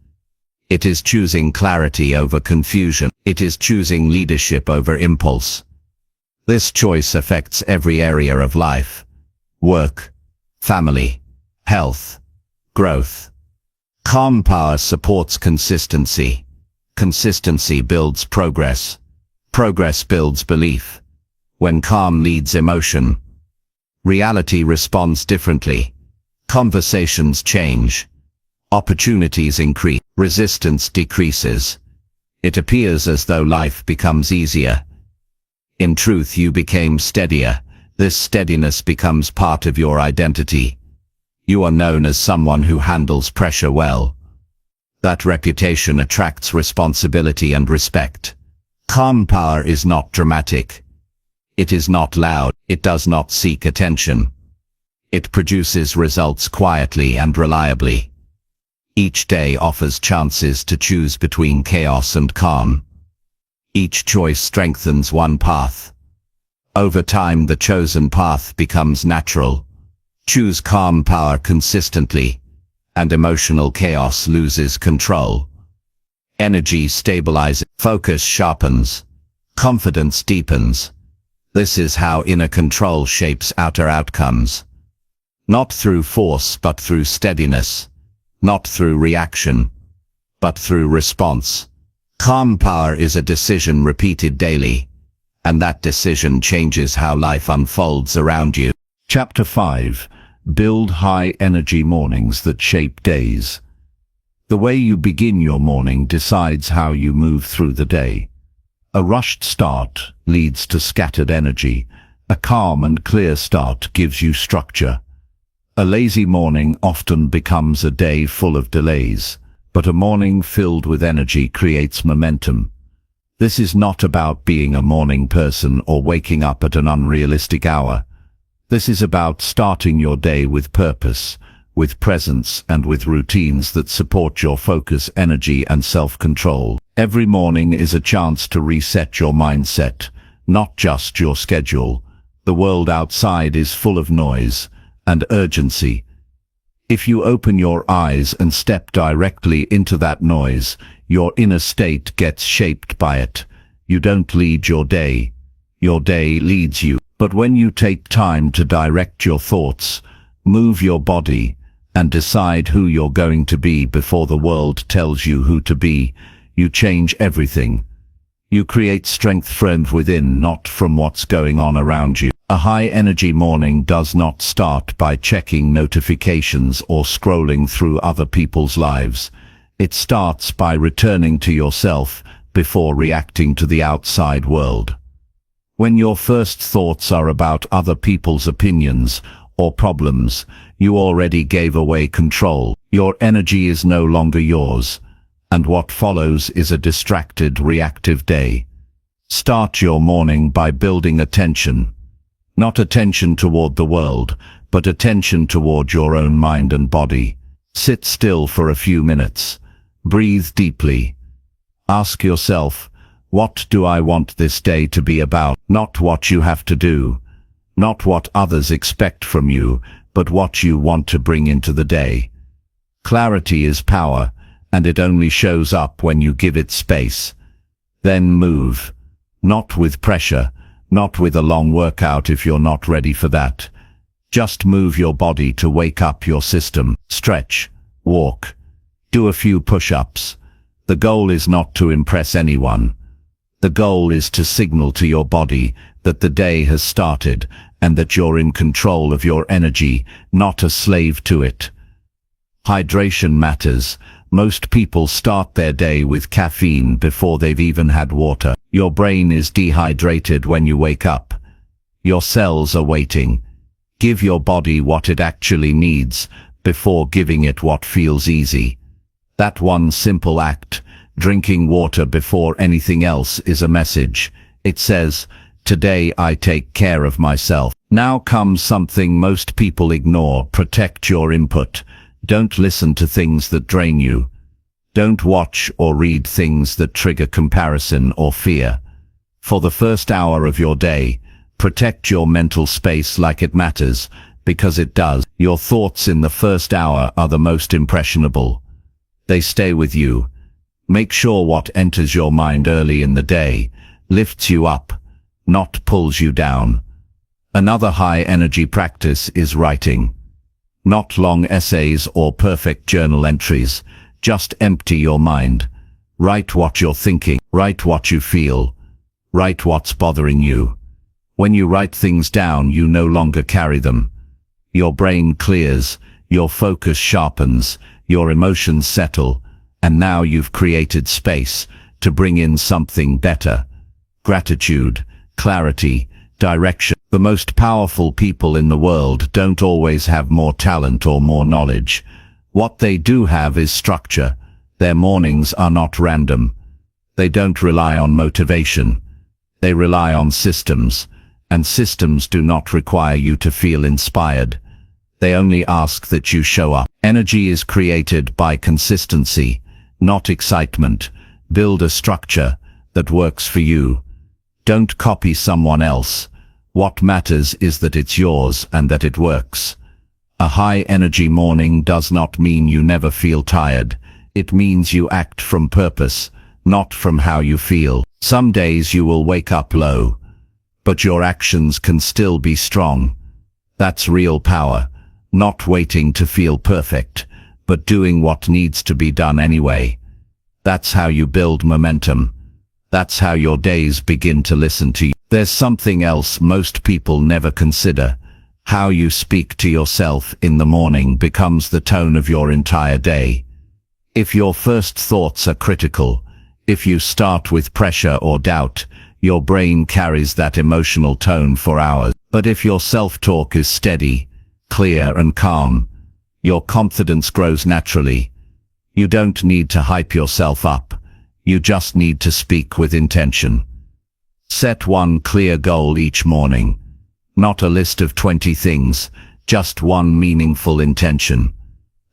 It is choosing clarity over confusion. It is choosing leadership over impulse. This choice affects every area of life. Work, family, health, growth. Calm power supports consistency. Consistency builds progress. Progress builds belief. When calm leads emotion, reality responds differently. Conversations change. Opportunities increase. Resistance decreases. It appears as though life becomes easier. In truth, you became steadier. This steadiness becomes part of your identity. You are known as someone who handles pressure well. That reputation attracts responsibility and respect. Calm power is not dramatic. It is not loud. It does not seek attention. It produces results quietly and reliably. Each day offers chances to choose between chaos and calm. Each choice strengthens one path. Over time, the chosen path becomes natural. Choose calm power consistently, and emotional chaos loses control. Energy stabilizes, focus sharpens, confidence deepens. This is how inner control shapes outer outcomes. Not through force, but through steadiness. Not through reaction, but through response. Calm power is a decision repeated daily, and that decision changes how life unfolds around you. Chapter 5. Build high-energy mornings that shape days. The way you begin your morning decides how you move through the day. A rushed start leads to scattered energy. A calm and clear start gives you structure. A lazy morning often becomes a day full of delays, but a morning filled with energy creates momentum. This is not about being a morning person or waking up at an unrealistic hour. This is about starting your day with purpose, with presence, and with routines that support your focus, energy, and self-control. Every morning is a chance to reset your mindset, not just your schedule. The world outside is full of noise and urgency. If you open your eyes and step directly into that noise, your inner state gets shaped by it. You don't lead your day leads you. But when you take time to direct your thoughts, move your body, and decide who you're going to be before the world tells you who to be, you change everything. You create strength from within, not from what's going on around you. A high-energy morning does not start by checking notifications or scrolling through other people's lives. It starts by returning to yourself before reacting to the outside world. When your first thoughts are about other people's opinions or problems, you already gave away control. Your energy is no longer yours, and what follows is a distracted, reactive day. Start your morning by building attention. Not attention toward the world, but attention toward your own mind and body. Sit still for a few minutes. Breathe deeply. Ask yourself, what do I want this day to be about? Not what you have to do, not what others expect from you, but what you want to bring into the day. Clarity is power, and it only shows up when you give it space. Then move. Not with pressure, not with a long workout if you're not ready for that. Just move your body to wake up your system. Stretch, walk, do a few push-ups. The goal is not to impress anyone. The goal is to signal to your body that the day has started and that you're in control of your energy, not a slave to it. Hydration matters. Most people start their day with caffeine before they've even had water. Your brain is dehydrated when you wake up. Your cells are waiting. Give your body what it actually needs before giving it what feels easy. That one simple act, drinking water before anything else, is a message. It says, today I take care of myself. Now comes something most people ignore. Protect your input. Don't listen to things that drain you. Don't watch or read things that trigger comparison or fear. For the first hour of your day, protect your mental space like it matters, because it does. Your thoughts in the first hour are the most impressionable. They stay with you. Make sure what enters your mind early in the day lifts you up, not pulls you down. Another high-energy practice is writing. Not long essays or perfect journal entries. Just empty your mind. Write what you're thinking. Write what you feel. Write what's bothering you. When you write things down, you no longer carry them. Your brain clears, your focus sharpens, your emotions settle, and now you've created space to bring in something better. Gratitude, clarity, direction. The most powerful people in the world don't always have more talent or more knowledge. What they do have is structure. Their mornings are not random. They don't rely on motivation. They rely on systems, and systems do not require you to feel inspired. They only ask that you show up. Energy is created by consistency, not excitement. Build a structure that works for you. Don't copy someone else. What matters is that it's yours and that it works. A high-energy morning does not mean you never feel tired. It means you act from purpose, not from how you feel. Some days you will wake up low, but your actions can still be strong. That's real power, not waiting to feel perfect, but doing what needs to be done anyway. That's how you build momentum. That's how your days begin to listen to you. There's something else most people never consider. How you speak to yourself in the morning becomes the tone of your entire day. If your first thoughts are critical, if you start with pressure or doubt, your brain carries that emotional tone for hours. But if your self-talk is steady, clear and calm, your confidence grows naturally. You don't need to hype yourself up. You just need to speak with intention. Set one clear goal each morning. Not a list of 20 things, just one meaningful intention.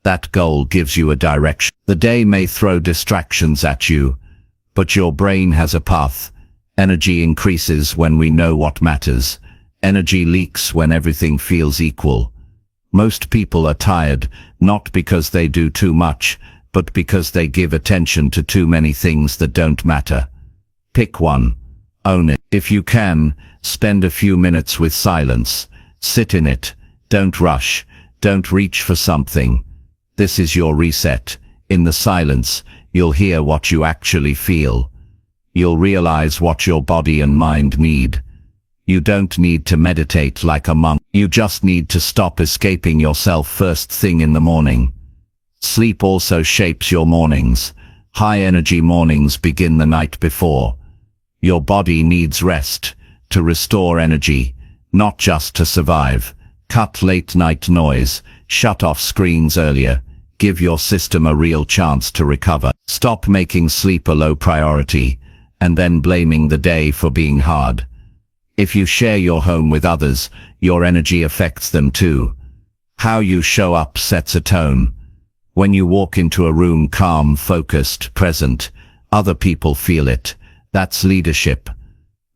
That goal gives you a direction. The day may throw distractions at you, but your brain has a path. Energy increases when we know what matters. Energy leaks when everything feels equal. Most people are tired, not because they do too much, but because they give attention to too many things that don't matter. Pick one. Own it. If you can, spend a few minutes with silence. Sit in it. Don't rush. Don't reach for something. This is your reset. In the silence, you'll hear what you actually feel. You'll realize what your body and mind need. You don't need to meditate like a monk. You just need to stop escaping yourself first thing in the morning. Sleep also shapes your mornings. High-energy mornings begin the night before. Your body needs rest to restore energy, not just to survive. Cut late-night noise. Shut off screens earlier. Give your system a real chance to recover. Stop making sleep a low priority, and then blaming the day for being hard. If you share your home with others, your energy affects them too. How you show up sets a tone. When you walk into a room calm, focused, present, other people feel it. That's leadership.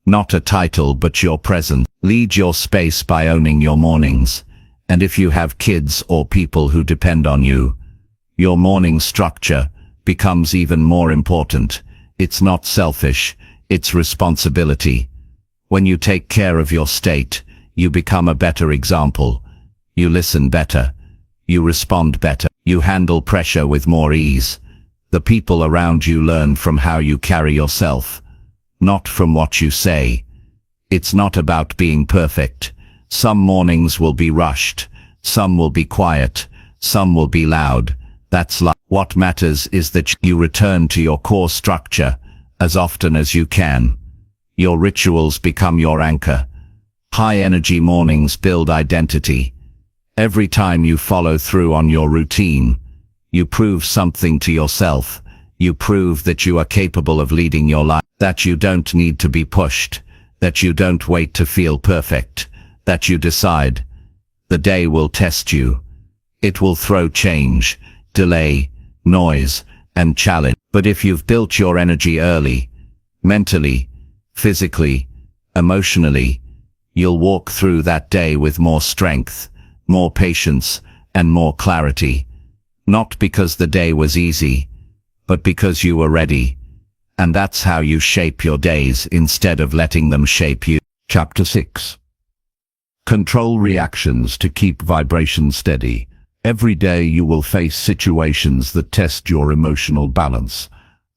Not a title, but your presence. Lead your space by owning your mornings. And if you have kids or people who depend on you, your morning structure becomes even more important. It's not selfish, it's responsibility. When you take care of your state, you become a better example. You listen better. You respond better. You handle pressure with more ease. The people around you learn from how you carry yourself, not from what you say. It's not about being perfect. Some mornings will be rushed. Some will be quiet. Some will be loud. That's life. What matters is that you return to your core structure as often as you can. Your rituals become your anchor. High-energy mornings build identity. Every time you follow through on your routine, you prove something to yourself. You prove that you are capable of leading your life, that you don't need to be pushed, that you don't wait to feel perfect, that you decide. The day will test you. It will throw change, delay, noise, and challenge. But if you've built your energy early, mentally, physically, emotionally, you'll walk through that day with more strength, more patience, and more clarity. Not because the day was easy, but because you were ready. And that's how you shape your days instead of letting them shape you. Chapter 6. Control reactions to keep vibration steady. Every day you will face situations that test your emotional balance.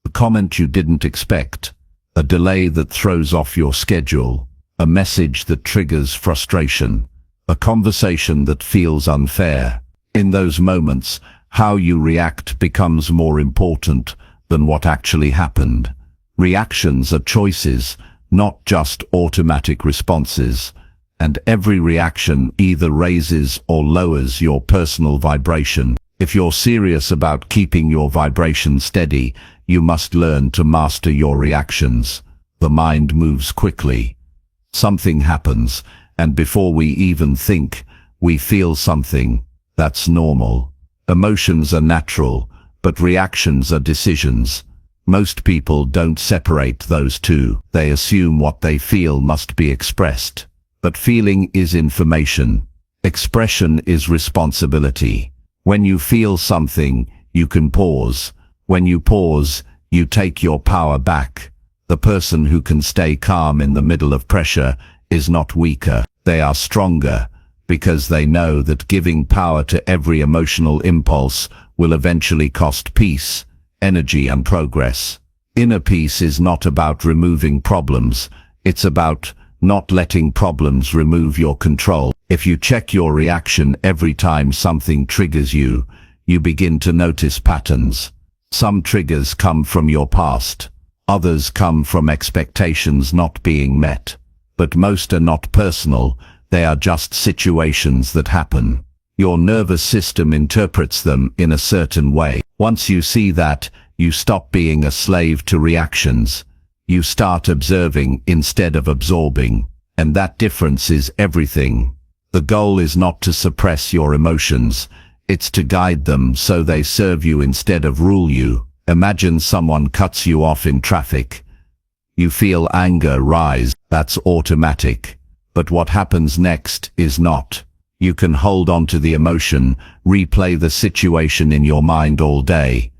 A comment you didn't expect, a delay that throws off your schedule, a message that triggers frustration, a conversation that feels unfair. In those moments, how you react becomes more important than what actually happened. Reactions are choices, not just automatic responses. And every reaction either raises or lowers your personal vibration. If you're serious about keeping your vibration steady, you must learn to master your reactions. The mind moves quickly. Something happens, and before we even think, we feel something. That's normal. Emotions are natural, but reactions are decisions. Most people don't separate those two. They assume what they feel must be expressed. But feeling is information. Expression is responsibility. When you feel something, you can pause. When you pause, you take your power back. The person who can stay calm in the middle of pressure is not weaker. They are stronger, because they know that giving power to every emotional impulse will eventually cost peace, energy and progress. Inner peace is not about removing problems. It's about not letting problems remove your control. If you check your reaction every time something triggers you, you begin to notice patterns. Some triggers come from your past. Others come from expectations not being met. But most are not personal. They are just situations that happen. Your nervous system interprets them in a certain way. Once you see that, you stop being a slave to reactions. You start observing instead of absorbing. And that difference is everything. The goal is not to suppress your emotions. It's to guide them so they serve you instead of rule you. Imagine someone cuts you off in traffic. You feel anger rise. That's automatic. But what happens next is not. You can hold on to the emotion, replay the situation in your mind all day.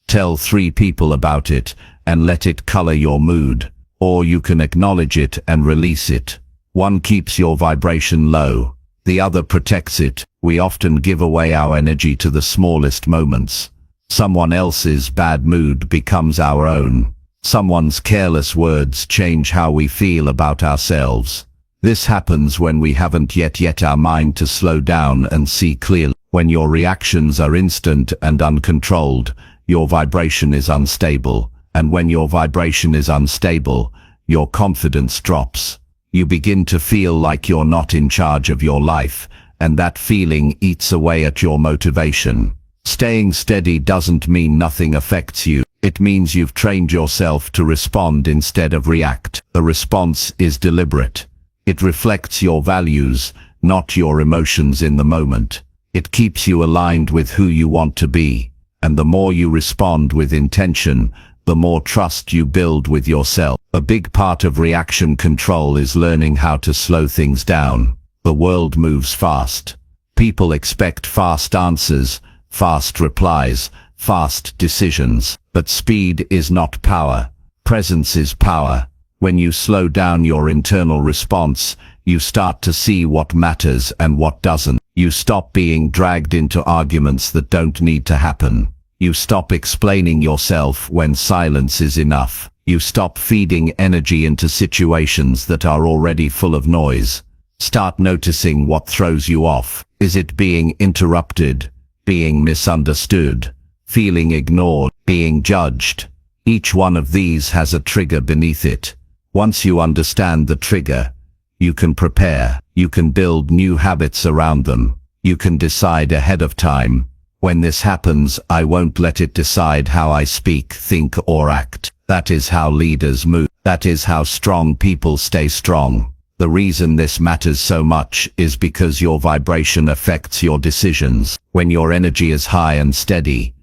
Tell 3 people about it and let it color your mood. Or you can acknowledge it and release it. One keeps your vibration low. The other protects it. We often give away our energy to the smallest moments. Someone else's bad mood becomes our own. Someone's careless words change how we feel about ourselves. This happens when we haven't yet our mind to slow down and see clearly. When your reactions are instant and uncontrolled, your vibration is unstable. And when your vibration is unstable, your confidence drops. You begin to feel like you're not in charge of your life, and that feeling eats away at your motivation. Staying steady doesn't mean nothing affects you. It means you've trained yourself to respond instead of react. The response is deliberate. It reflects your values, not your emotions in the moment. It keeps you aligned with who you want to be. And the more you respond with intention, the more trust you build with yourself. A big part of reaction control is learning how to slow things down. The world moves fast. People expect fast answers, fast replies, fast decisions. But speed is not power. Presence is power. When you slow down your internal response, you start to see what matters and what doesn't. You stop being dragged into arguments that don't need to happen. You stop explaining yourself when silence is enough. You stop feeding energy into situations that are already full of noise. Start noticing what throws you off. Is it being interrupted, being misunderstood, feeling ignored, being judged? Each one of these has a trigger beneath it. Once you understand the trigger, you can prepare. You can build new habits around them. You can decide ahead of time. When this happens, I won't let it decide how I speak, think, or act. That is how leaders move. That is how strong people stay strong. The reason this matters so much is because your vibration affects your decisions. When your energy is high and steady,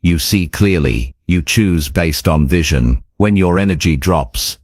you see clearly. You choose based on vision. When your energy drops,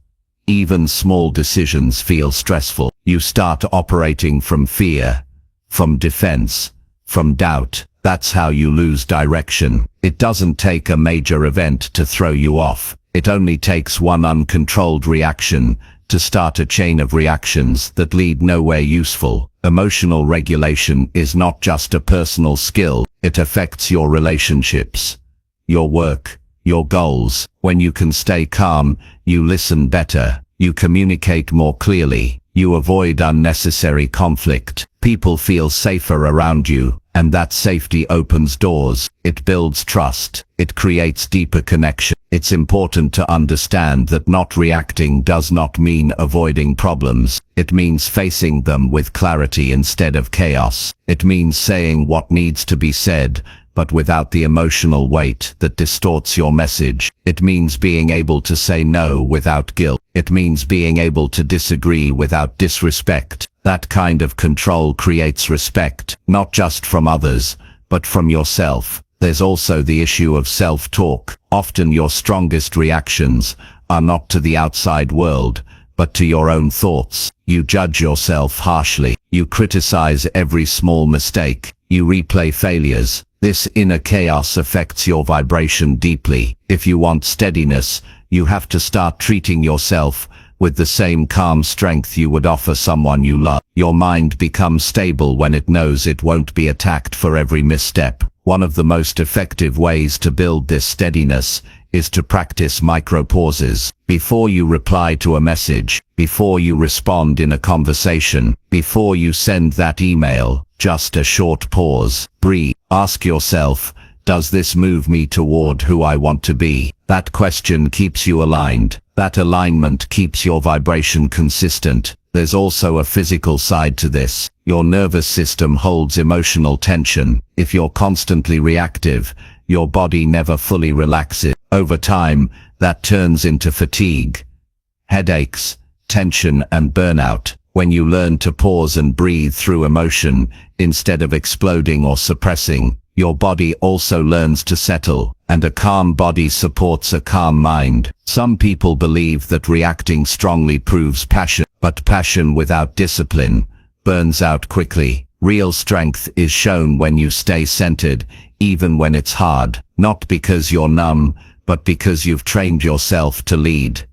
even small decisions feel stressful. You start operating from fear, from defense, from doubt. That's how you lose direction. It doesn't take a major event to throw you off. It only takes one uncontrolled reaction to start a chain of reactions that lead nowhere useful. Emotional regulation is not just a personal skill. It affects your relationships, your work, your goals. When you can stay calm, you listen better, you communicate more clearly, you avoid unnecessary conflict. People feel safer around you, and that safety opens doors. It builds trust. It creates deeper connection. It's important to understand that not reacting does not mean avoiding problems. It means facing them with clarity instead of chaos. It means saying what needs to be said, but without the emotional weight that distorts your message. It means being able to say no without guilt. It means being able to disagree without disrespect. That kind of control creates respect, not just from others, but from yourself. There's also the issue of self-talk. Often your strongest reactions are not to the outside world, but to your own thoughts. You judge yourself harshly. You criticize every small mistake. You replay failures. This inner chaos affects your vibration deeply. If you want steadiness, you have to start treating yourself with the same calm strength you would offer someone you love. Your mind becomes stable when it knows it won't be attacked for every misstep. One of the most effective ways to build this steadiness is to practice micro-pauses. Before you reply to a message, before you respond in a conversation, before you send that email, just a short pause. Breathe. Ask yourself, does this move me toward who I want to be? That question keeps you aligned. That alignment keeps your vibration consistent. There's also a physical side to this. Your nervous system holds emotional tension. If you're constantly reactive, your body never fully relaxes. Over time, that turns into fatigue, headaches, tension, and burnout. When you learn to pause and breathe through emotion, instead of exploding or suppressing, your body also learns to settle, and a calm body supports a calm mind. Some people believe that reacting strongly proves passion, but passion without discipline burns out quickly. Real strength is shown when you stay centered, even when it's hard, not because you're numb, but because you've trained yourself to lead,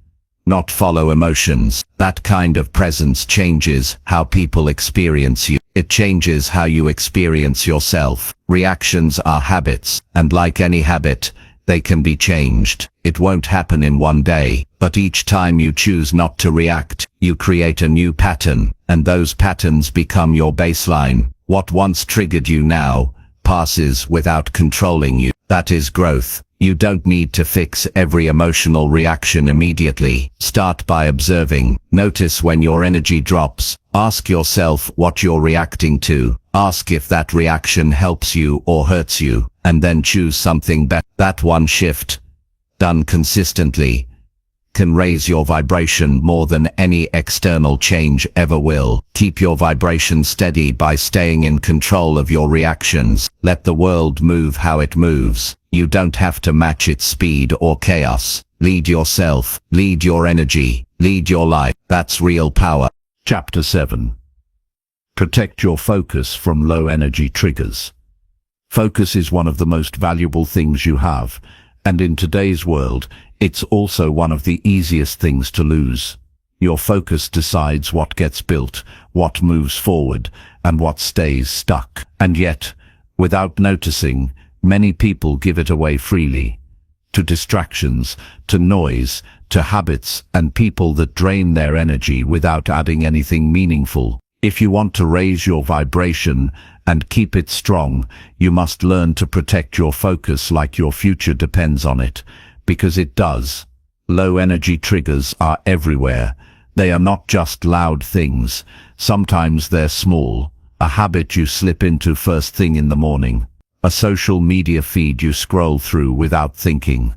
not follow emotions. That kind of presence changes how people experience you. It changes how you experience yourself. Reactions are habits, and like any habit, they can be changed. It won't happen in one day, but each time you choose not to react, you create a new pattern, and those patterns become your baseline. What once triggered you now passes without controlling you. That is growth. You don't need to fix every emotional reaction immediately. Start by observing. Notice when your energy drops. Ask yourself what you're reacting to. Ask if that reaction helps you or hurts you, and then choose something better. That one shift, done consistently, can raise your vibration more than any external change ever will. Keep your vibration steady by staying in control of your reactions. Let the world move how it moves. You don't have to match its speed or chaos. Lead yourself, lead your energy, lead your life. That's real power. Chapter 7. Protect your focus from low-energy triggers. Focus is one of the most valuable things you have, and in today's world, it's also one of the easiest things to lose. Your focus decides what gets built, what moves forward, and what stays stuck. And yet, without noticing, many people give it away freely. To distractions, to noise, to habits, and people that drain their energy without adding anything meaningful. If you want to raise your vibration and keep it strong, you must learn to protect your focus like your future depends on it, because it does. Low-energy triggers are everywhere. They are not just loud things. Sometimes they're small. A habit you slip into first thing in the morning. A social media feed you scroll through without thinking.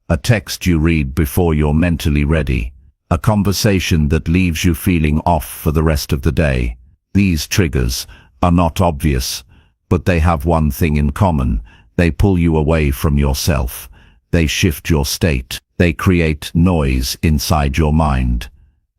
A text you read before you're mentally ready. A conversation that leaves you feeling off for the rest of the day. These triggers are not obvious, but they have one thing in common. They pull you away from yourself. They shift your state. They create noise inside your mind.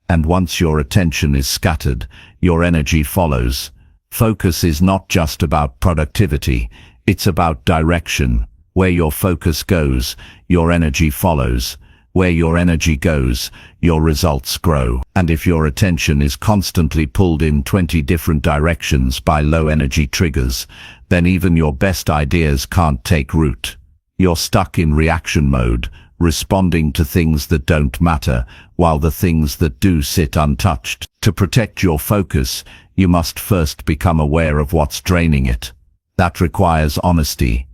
And once your attention is scattered, your energy follows. Focus is not just about productivity, it's about direction. Where your focus goes, your energy follows. Where your energy goes, your results grow. And if your attention is constantly pulled in 20 different directions by low-energy triggers, then even your best ideas can't take root. You're stuck in reaction mode, responding to things that don't matter, while the things that do sit untouched. To protect your focus, you must first become aware of what's draining it. That requires honesty.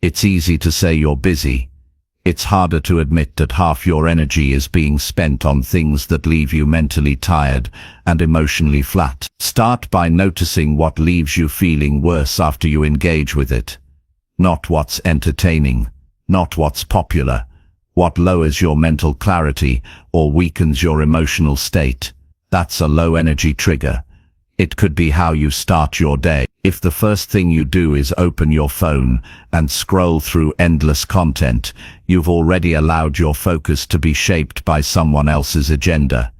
It's easy to say you're busy. It's harder to admit that half your energy is being spent on things that leave you mentally tired and emotionally flat. Start by noticing what leaves you feeling worse after you engage with it. not what's entertaining, not what's popular, what lowers your mental clarity or weakens your emotional state. That's a low-energy trigger. It could be how you start your day. If the first thing you do is open your phone and scroll through endless content, you've already allowed your focus to be shaped by someone else's agenda.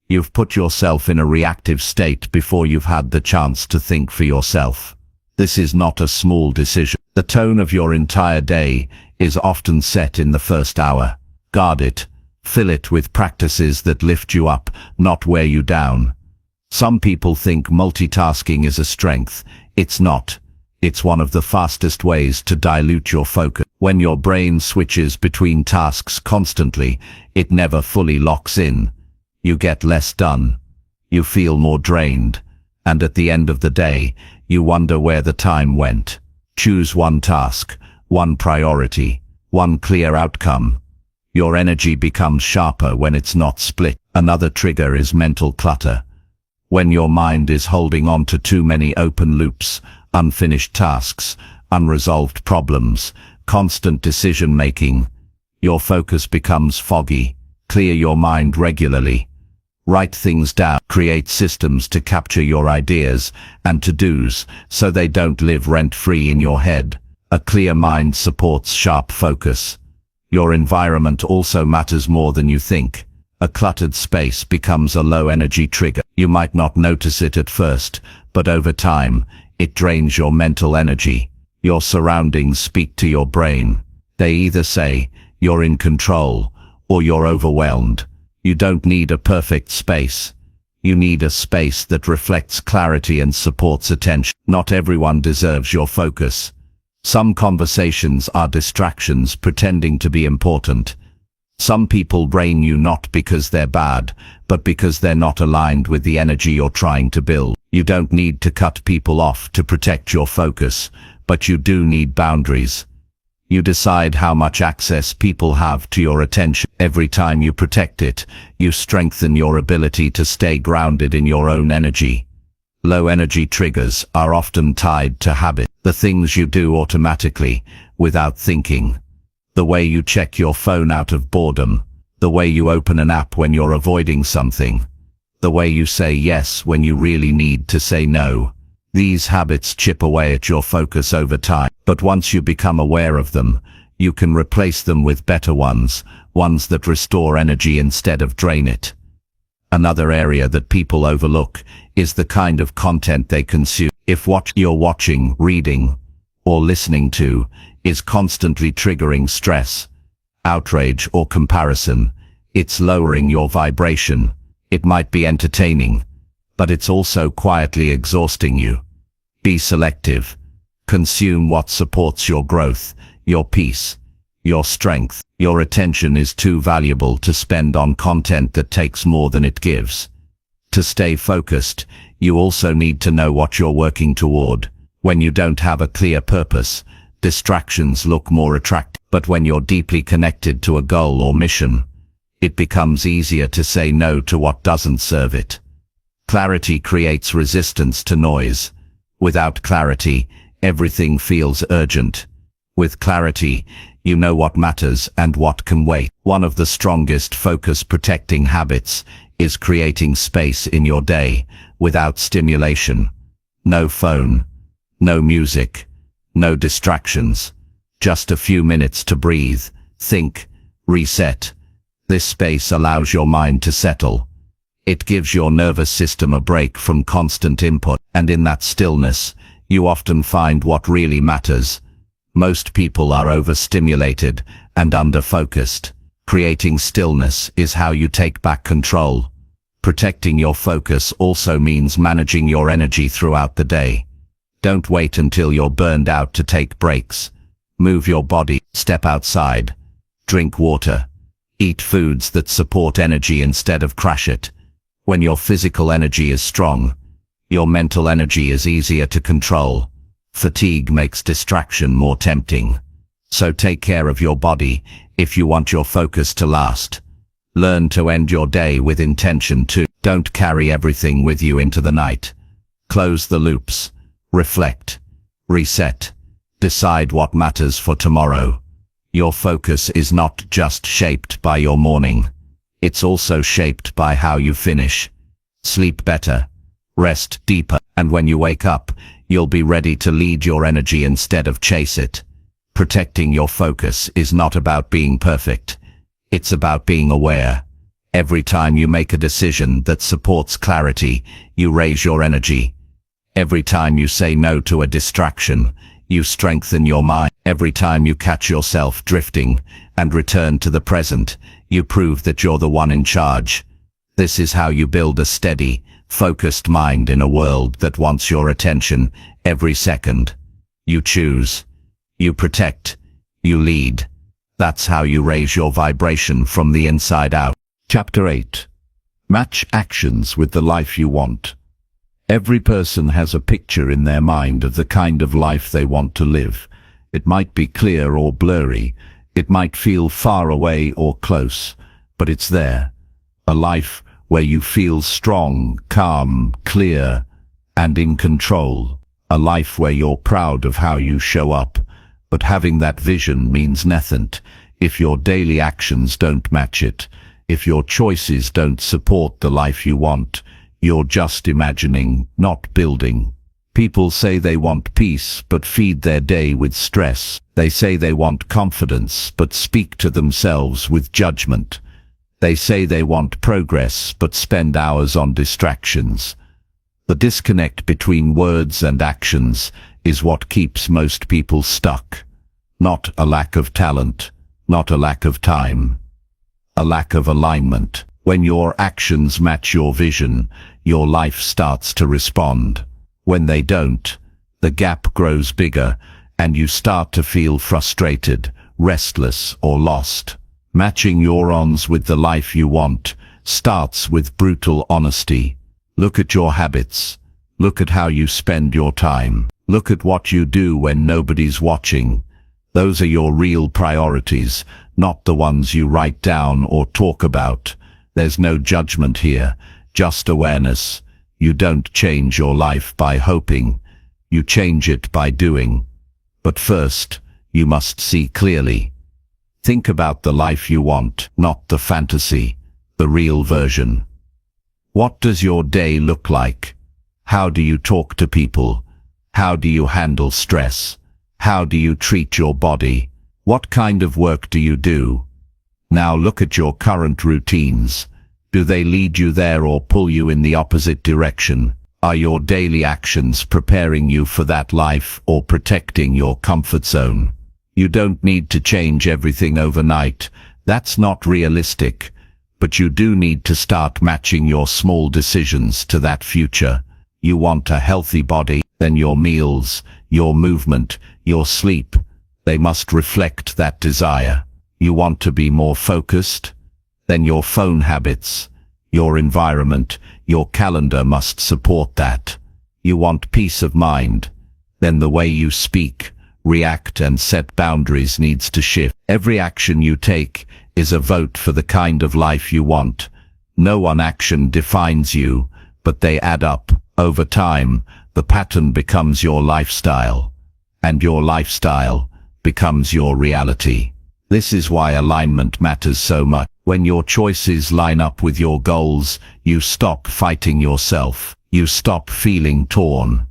You've put yourself in a reactive state before you've had the chance to think for yourself. This is not a small decision. The tone of your entire day is often set in the first hour. Guard it. Fill it with practices that lift you up, not wear you down. Some people think multitasking is a strength. It's not. It's one of the fastest ways to dilute your focus. When your brain switches between tasks constantly, it never fully locks in. You get less done. You feel more drained. And at the end of the day, you wonder where the time went. Choose one task, one priority, one clear outcome. Your energy becomes sharper when it's not split. Another trigger is mental clutter. When your mind is holding on to too many open loops, unfinished tasks, unresolved problems, constant decision-making, your focus becomes foggy. Clear your mind regularly. Write things down. Create systems to capture your ideas and to-dos so they don't live rent-free in your head. A clear mind supports sharp focus. Your environment also matters more than you think. A cluttered space becomes a low-energy trigger. You might not notice it at first, but over time, it drains your mental energy. Your surroundings speak to your brain. They either say, you're in control, or you're overwhelmed. You don't need a perfect space. You need a space that reflects clarity and supports attention. Not everyone deserves your focus. Some conversations are distractions pretending to be important. Some people drain you not because they're bad, but because they're not aligned with the energy you're trying to build. You don't need to cut people off to protect your focus, but you do need boundaries. You decide how much access people have to your attention. Every time you protect it, you strengthen your ability to stay grounded in your own energy. Low energy triggers are often tied to habit. The things you do automatically, without thinking. The way you check your phone out of boredom. The way you open an app when you're avoiding something. The way you say yes when you really need to say no. These habits chip away at your focus over time. But once you become aware of them, you can replace them with better ones that restore energy instead of drain it. Another area that people overlook is the kind of content they consume. If what you're watching, reading, or listening to is constantly triggering stress, outrage, or comparison, it's lowering your vibration. It might be entertaining, but it's also quietly exhausting you. Be selective. Consume what supports your growth, your peace, your strength. Your attention is too valuable to spend on content that takes more than it gives. To stay focused, you also need to know what you're working toward. When you don't have a clear purpose, distractions look more attractive. But when you're deeply connected to a goal or mission, it becomes easier to say no to what doesn't serve it. Clarity creates resistance to noise. Without clarity, everything feels urgent. With clarity, you know what matters and what can wait. One of the strongest focus-protecting habits is creating space in your day without stimulation. No phone, no music, no distractions. Just a few minutes to breathe, think, reset. This space allows your mind to settle. It gives your nervous system a break from constant input, and in that stillness, you often find what really matters. Most people are overstimulated and under-focused. Creating stillness is how you take back control. Protecting your focus also means managing your energy throughout the day. Don't wait until you're burned out to take breaks. Move your body, step outside, drink water, eat foods that support energy instead of crash it. When your physical energy is strong, your mental energy is easier to control. Fatigue makes distraction more tempting. So take care of your body if you want your focus to last. Learn to end your day with intention too. Don't carry everything with you into the night. Close the loops. Reflect. Reset. Decide what matters for tomorrow. Your focus is not just shaped by your morning. It's also shaped by how you finish. Sleep better, rest deeper, and when you wake up, you'll be ready to lead your energy instead of chase it. Protecting your focus is not about being perfect. It's about being aware. Every time you make a decision that supports clarity, you raise your energy. Every time you say no to a distraction, you strengthen your mind. Every time you catch yourself drifting and return to the present, you prove that you're the one in charge. This is how you build a steady, focused mind in a world that wants your attention every second. You choose. You protect. You lead. That's how you raise your vibration from the inside out. Chapter 8. Match actions with the life you want. Every person has a picture in their mind of the kind of life they want to live. It might be clear or blurry. It might feel far away or close, but it's there. A life where you feel strong, calm, clear, and in control. A life where you're proud of how you show up. But having that vision means nothing if your daily actions don't match it. If your choices don't support the life you want, you're just imagining, not building. People say they want peace but feed their day with stress. They say they want confidence but speak to themselves with judgment. They say they want progress but spend hours on distractions. The disconnect between words and actions is what keeps most people stuck. Not a lack of talent, not a lack of time. A lack of alignment. When your actions match your vision, your life starts to respond. When they don't, the gap grows bigger and you start to feel frustrated, restless, or lost. Matching your ons with the life you want starts with brutal honesty. Look at your habits. Look at how you spend your time. Look at what you do when nobody's watching. Those are your real priorities, not the ones you write down or talk about. There's no judgment here, just awareness. You don't change your life by hoping. You change it by doing. But first, you must see clearly. Think about the life you want, not the fantasy, the real version. What does your day look like? How do you talk to people? How do you handle stress? How do you treat your body? What kind of work do you do? Now look at your current routines. Do they lead you there or pull you in the opposite direction? Are your daily actions preparing you for that life or protecting your comfort zone? You don't need to change everything overnight. That's not realistic. But you do need to start matching your small decisions to that future. You want a healthy body, then your meals, your movement, your sleep, they must reflect that desire. You want to be more focused? Then your phone habits, your environment, your calendar must support that. You want peace of mind? Then the way you speak, react and set boundaries needs to shift. Every action you take is a vote for the kind of life you want. No one action defines you, but they add up. Over time, the pattern becomes your lifestyle, and your lifestyle becomes your reality. This is why alignment matters so much. When your choices line up with your goals, you stop fighting yourself. You stop feeling torn.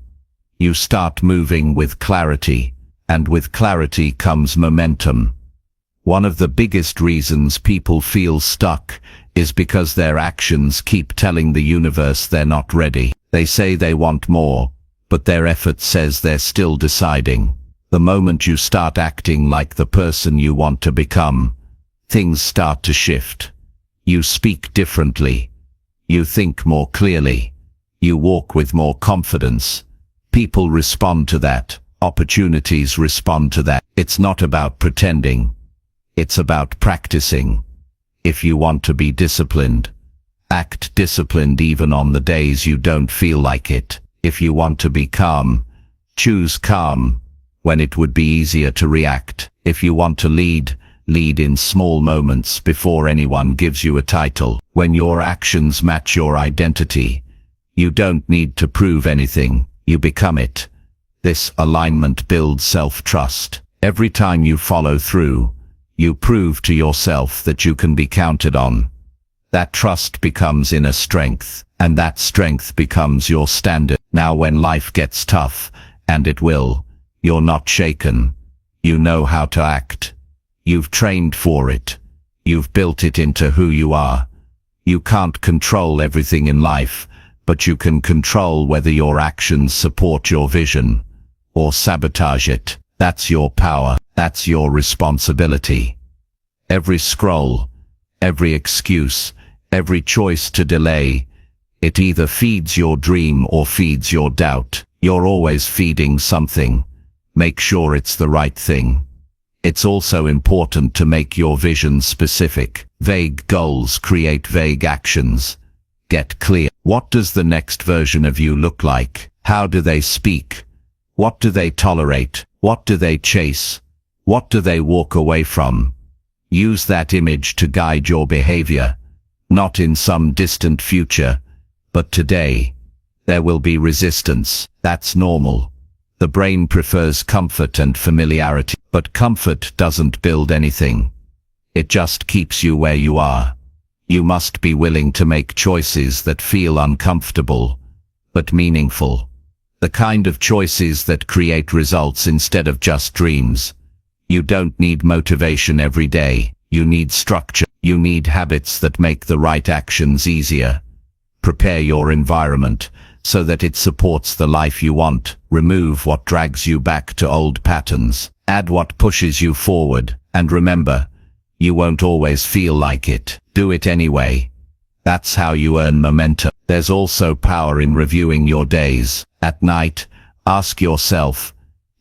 You start moving with clarity, and with clarity comes momentum. One of the biggest reasons people feel stuck is because their actions keep telling the universe they're not ready. They say they want more, but their effort says they're still deciding. The moment you start acting like the person you want to become, things start to shift. You speak differently. You think more clearly. You walk with more confidence. People respond to that. Opportunities respond to that. It's not about pretending. It's about practicing. If you want to be disciplined, act disciplined even on the days you don't feel like it. If you want to be calm, choose calm when it would be easier to react. If you want to lead, lead in small moments before anyone gives you a title. When your actions match your identity, you don't need to prove anything, you become it. This alignment builds self-trust. Every time you follow through, you prove to yourself that you can be counted on. That trust becomes inner strength, and that strength becomes your standard. Now when life gets tough, and it will, you're not shaken. You know how to act. You've trained for it. You've built it into who you are. You can't control everything in life, but you can control whether your actions support your vision or sabotage it. That's your power. That's your responsibility. Every scroll, every excuse, every choice to delay, it either feeds your dream or feeds your doubt. You're always feeding something. Make sure it's the right thing. It's also important to make your vision specific. Vague goals create vague actions. Get clear. What does the next version of you look like? How do they speak? What do they tolerate? What do they chase? What do they walk away from? Use that image to guide your behavior. Not in some distant future, but today. There will be resistance. That's normal. The brain prefers comfort and familiarity, but comfort doesn't build anything. It just keeps you where you are. You must be willing to make choices that feel uncomfortable, but meaningful. The kind of choices that create results instead of just dreams. You don't need motivation every day. You need structure. You need habits that make the right actions easier. Prepare your environment so that it supports the life you want. Remove what drags you back to old patterns. Add what pushes you forward. And remember, you won't always feel like it. Do it anyway. That's how you earn momentum. There's also power in reviewing your days. At night, ask yourself,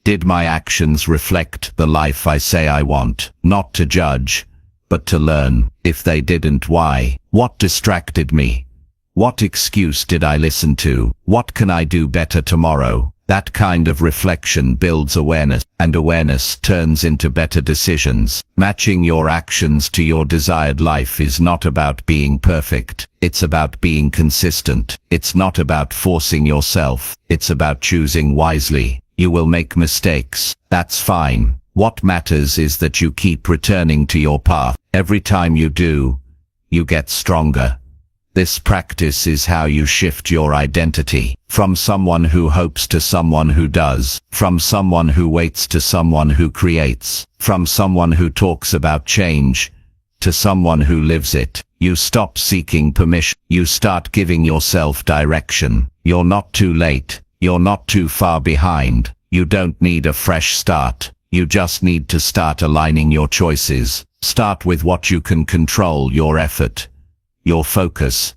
did my actions reflect the life I say I want? Not to judge, but to learn. If they didn't, why? What distracted me? What excuse did I listen to? What can I do better tomorrow? That kind of reflection builds awareness, and awareness turns into better decisions. Matching your actions to your desired life is not about being perfect. It's about being consistent. It's not about forcing yourself. It's about choosing wisely. You will make mistakes. That's fine. What matters is that you keep returning to your path. Every time you do, you get stronger. This practice is how you shift your identity. From someone who hopes to someone who does. From someone who waits to someone who creates. From someone who talks about change to someone who lives it. You stop seeking permission. You start giving yourself direction. You're not too late. You're not too far behind. You don't need a fresh start. You just need to start aligning your choices. Start with what you can control: your effort, your focus,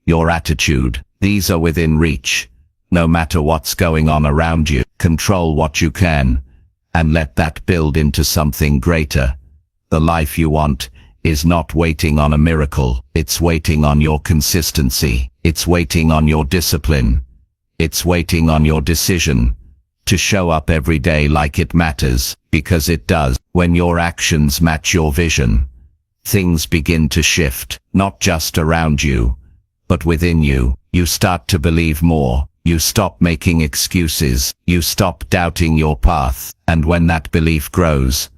your attitude. These are within reach. No matter what's going on around you, control what you can, and let that build into something greater. The life you want is not waiting on a miracle. It's waiting on your consistency. It's waiting on your discipline. It's waiting on your decision to show up every day like it matters, because it does. When your actions match your vision, things begin to shift, not just around you, but within you. You start to believe more. You stop making excuses. You stop doubting your path. And when that belief grows,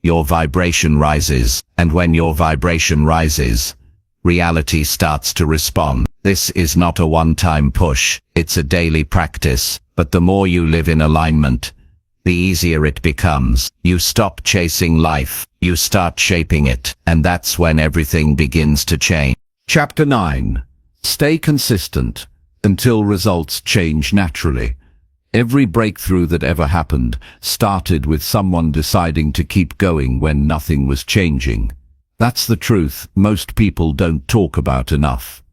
your vibration rises. And when your vibration rises, reality starts to respond. This is not a one-time push. It's a daily practice. But the more you live in alignment, the easier it becomes. You stop chasing life. You start shaping it. And that's when everything begins to change. Chapter 9. Stay consistent until results change naturally. Every breakthrough that ever happened started with someone deciding to keep going when nothing was changing. That's the truth most people don't talk about enough.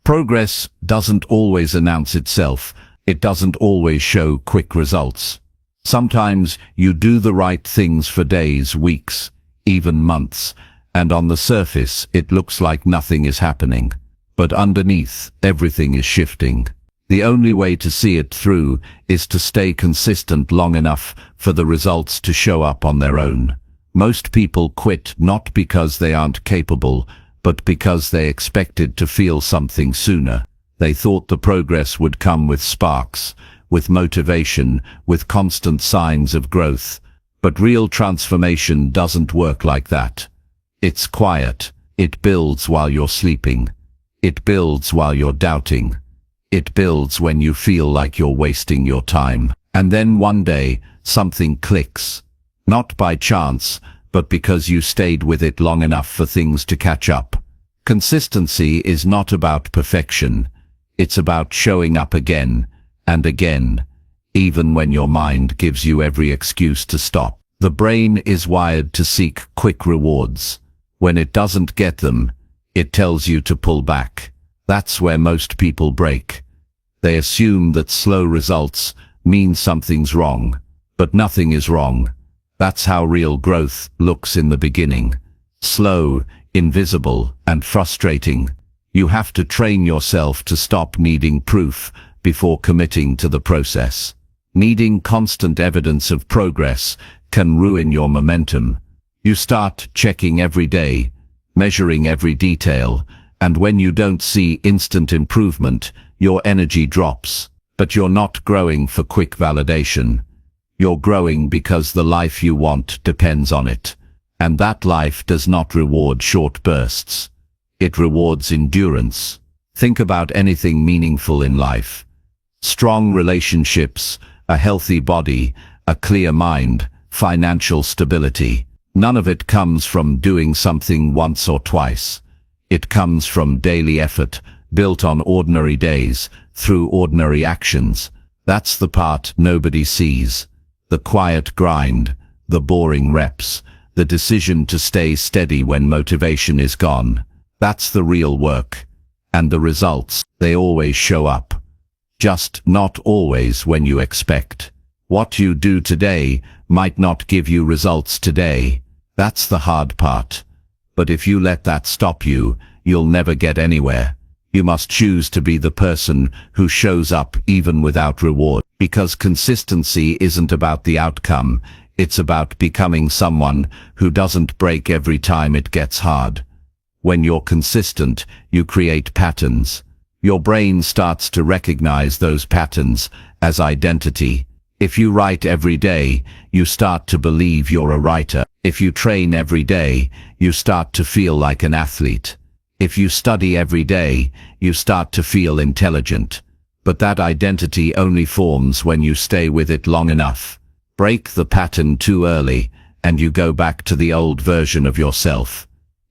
Progress doesn't always announce itself. It doesn't always show quick results. Sometimes you do the right things for days, weeks, even months, and on the surface it looks like nothing is happening. But underneath, everything is shifting. The only way to see it through is to stay consistent long enough for the results to show up on their own. Most people quit not because they aren't capable, but because they expected to feel something sooner. They thought the progress would come with sparks, with motivation, with constant signs of growth. But real transformation doesn't work like that. It's quiet. It builds while you're sleeping. It builds while you're doubting. It builds when you feel like you're wasting your time. And then one day, something clicks. Not by chance, but because you stayed with it long enough for things to catch up. Consistency is not about perfection. It's about showing up again and again, even when your mind gives you every excuse to stop. The brain is wired to seek quick rewards. When it doesn't get them, it tells you to pull back. That's where most people break. They assume that slow results mean something's wrong, but nothing is wrong. That's how real growth looks in the beginning. Slow, invisible, and frustrating. You have to train yourself to stop needing proof before committing to the process. Needing constant evidence of progress can ruin your momentum. You start checking every day, measuring every detail, and when you don't see instant improvement, your energy drops. But you're not growing for quick validation. You're growing because the life you want depends on it. And that life does not reward short bursts. It rewards endurance. Think about anything meaningful in life. Strong relationships, a healthy body, a clear mind, financial stability. None of it comes from doing something once or twice. It comes from daily effort, built on ordinary days, through ordinary actions. That's the part nobody sees. The quiet grind, the boring reps, the decision to stay steady when motivation is gone. That's the real work. And the results, they always show up. Just not always when you expect. What you do today might not give you results today. That's the hard part. But if you let that stop you, you'll never get anywhere. You must choose to be the person who shows up even without reward. Because consistency isn't about the outcome, it's about becoming someone who doesn't break every time it gets hard. When you're consistent, you create patterns. Your brain starts to recognize those patterns as identity. If you write every day, you start to believe you're a writer. If you train every day, you start to feel like an athlete. If you study every day, you start to feel intelligent. But that identity only forms when you stay with it long enough. Break the pattern too early, and you go back to the old version of yourself.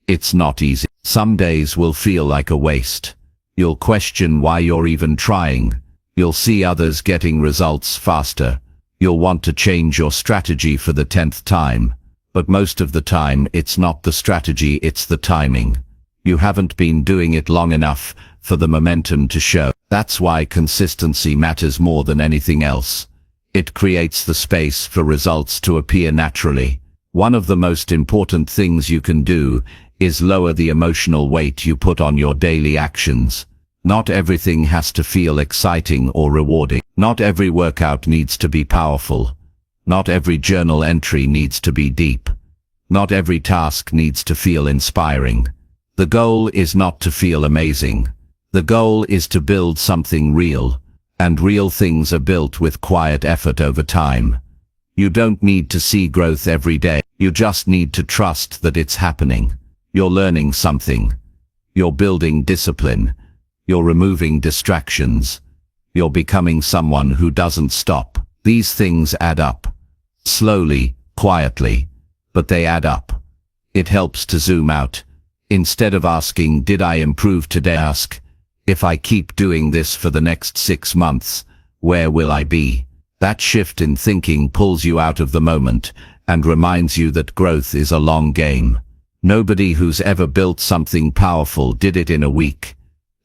It's not easy. Some days will feel like a waste. You'll question why you're even trying. You'll see others getting results faster. You'll want to change your strategy for the 10th time. But most of the time, it's not the strategy, it's the timing. You haven't been doing it long enough for the momentum to show. That's why consistency matters more than anything else. It creates the space for results to appear naturally. One of the most important things you can do is lower the emotional weight you put on your daily actions. Not everything has to feel exciting or rewarding. Not every workout needs to be powerful. Not every journal entry needs to be deep. Not every task needs to feel inspiring. The goal is not to feel amazing. The goal is to build something real, and real things are built with quiet effort over time. You don't need to see growth every day. You just need to trust that it's happening. You're learning something. You're building discipline. You're removing distractions. You're becoming someone who doesn't stop. These things add up. Slowly, quietly, but they add up. It helps to zoom out. Instead of asking, did I improve today? Ask, if I keep doing this for the next 6 months, where will I be? That shift in thinking pulls you out of the moment and reminds you that growth is a long game. Nobody who's ever built something powerful did it in a week.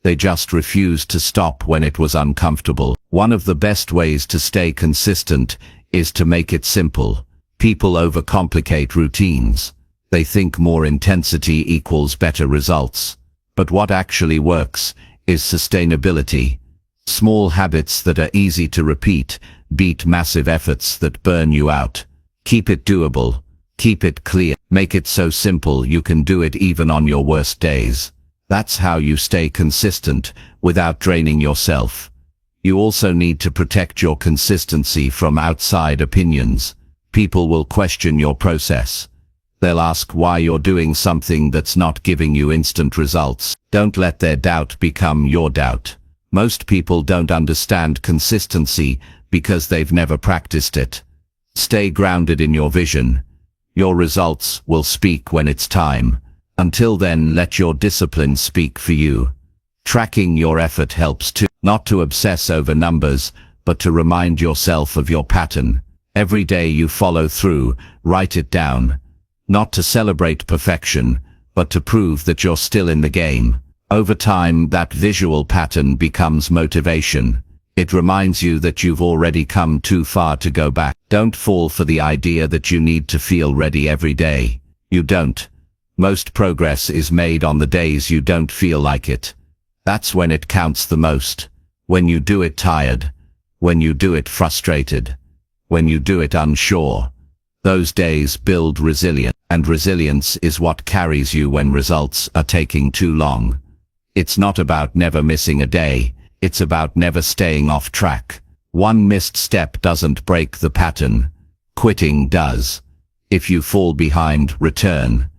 They just refused to stop when it was uncomfortable. One of the best ways to stay consistent is to make it simple. People overcomplicate routines. They think more intensity equals better results. But what actually works is sustainability. Small habits that are easy to repeat beat massive efforts that burn you out. Keep it doable. Keep it clear. Make it so simple you can do it even on your worst days. That's how you stay consistent without draining yourself. You also need to protect your consistency from outside opinions. People will question your process. They'll ask why you're doing something that's not giving you instant results. Don't let their doubt become your doubt. Most people don't understand consistency because they've never practiced it. Stay grounded in your vision. Your results will speak when it's time. Until then, let your discipline speak for you. Tracking your effort helps too. Not to obsess over numbers, but to remind yourself of your pattern. Every day you follow through, write it down. Not to celebrate perfection, but to prove that you're still in the game. Over time, that visual pattern becomes motivation. It reminds you that you've already come too far to go back. Don't fall for the idea that you need to feel ready every day. You don't. Most progress is made on the days you don't feel like it. That's when it counts the most. When you do it tired. When you do it frustrated. When you do it unsure. Those days build resilience, and resilience is what carries you when results are taking too long. It's not about never missing a day, it's about never staying off track. One missed step doesn't break the pattern. Quitting does. If you fall behind, return.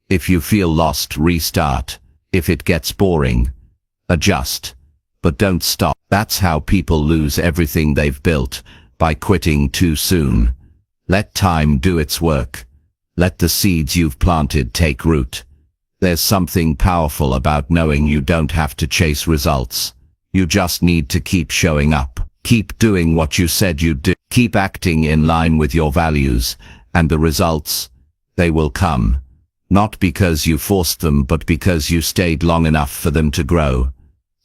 If you feel lost, restart. If it gets boring, adjust. But don't stop. That's how people lose everything they've built, by quitting too soon. Let time do its work. Let the seeds you've planted take root. There's something powerful about knowing you don't have to chase results. You just need to keep showing up. Keep doing what you said you'd do. Keep acting in line with your values, and the results, they will come. Not because you forced them, but because you stayed long enough for them to grow.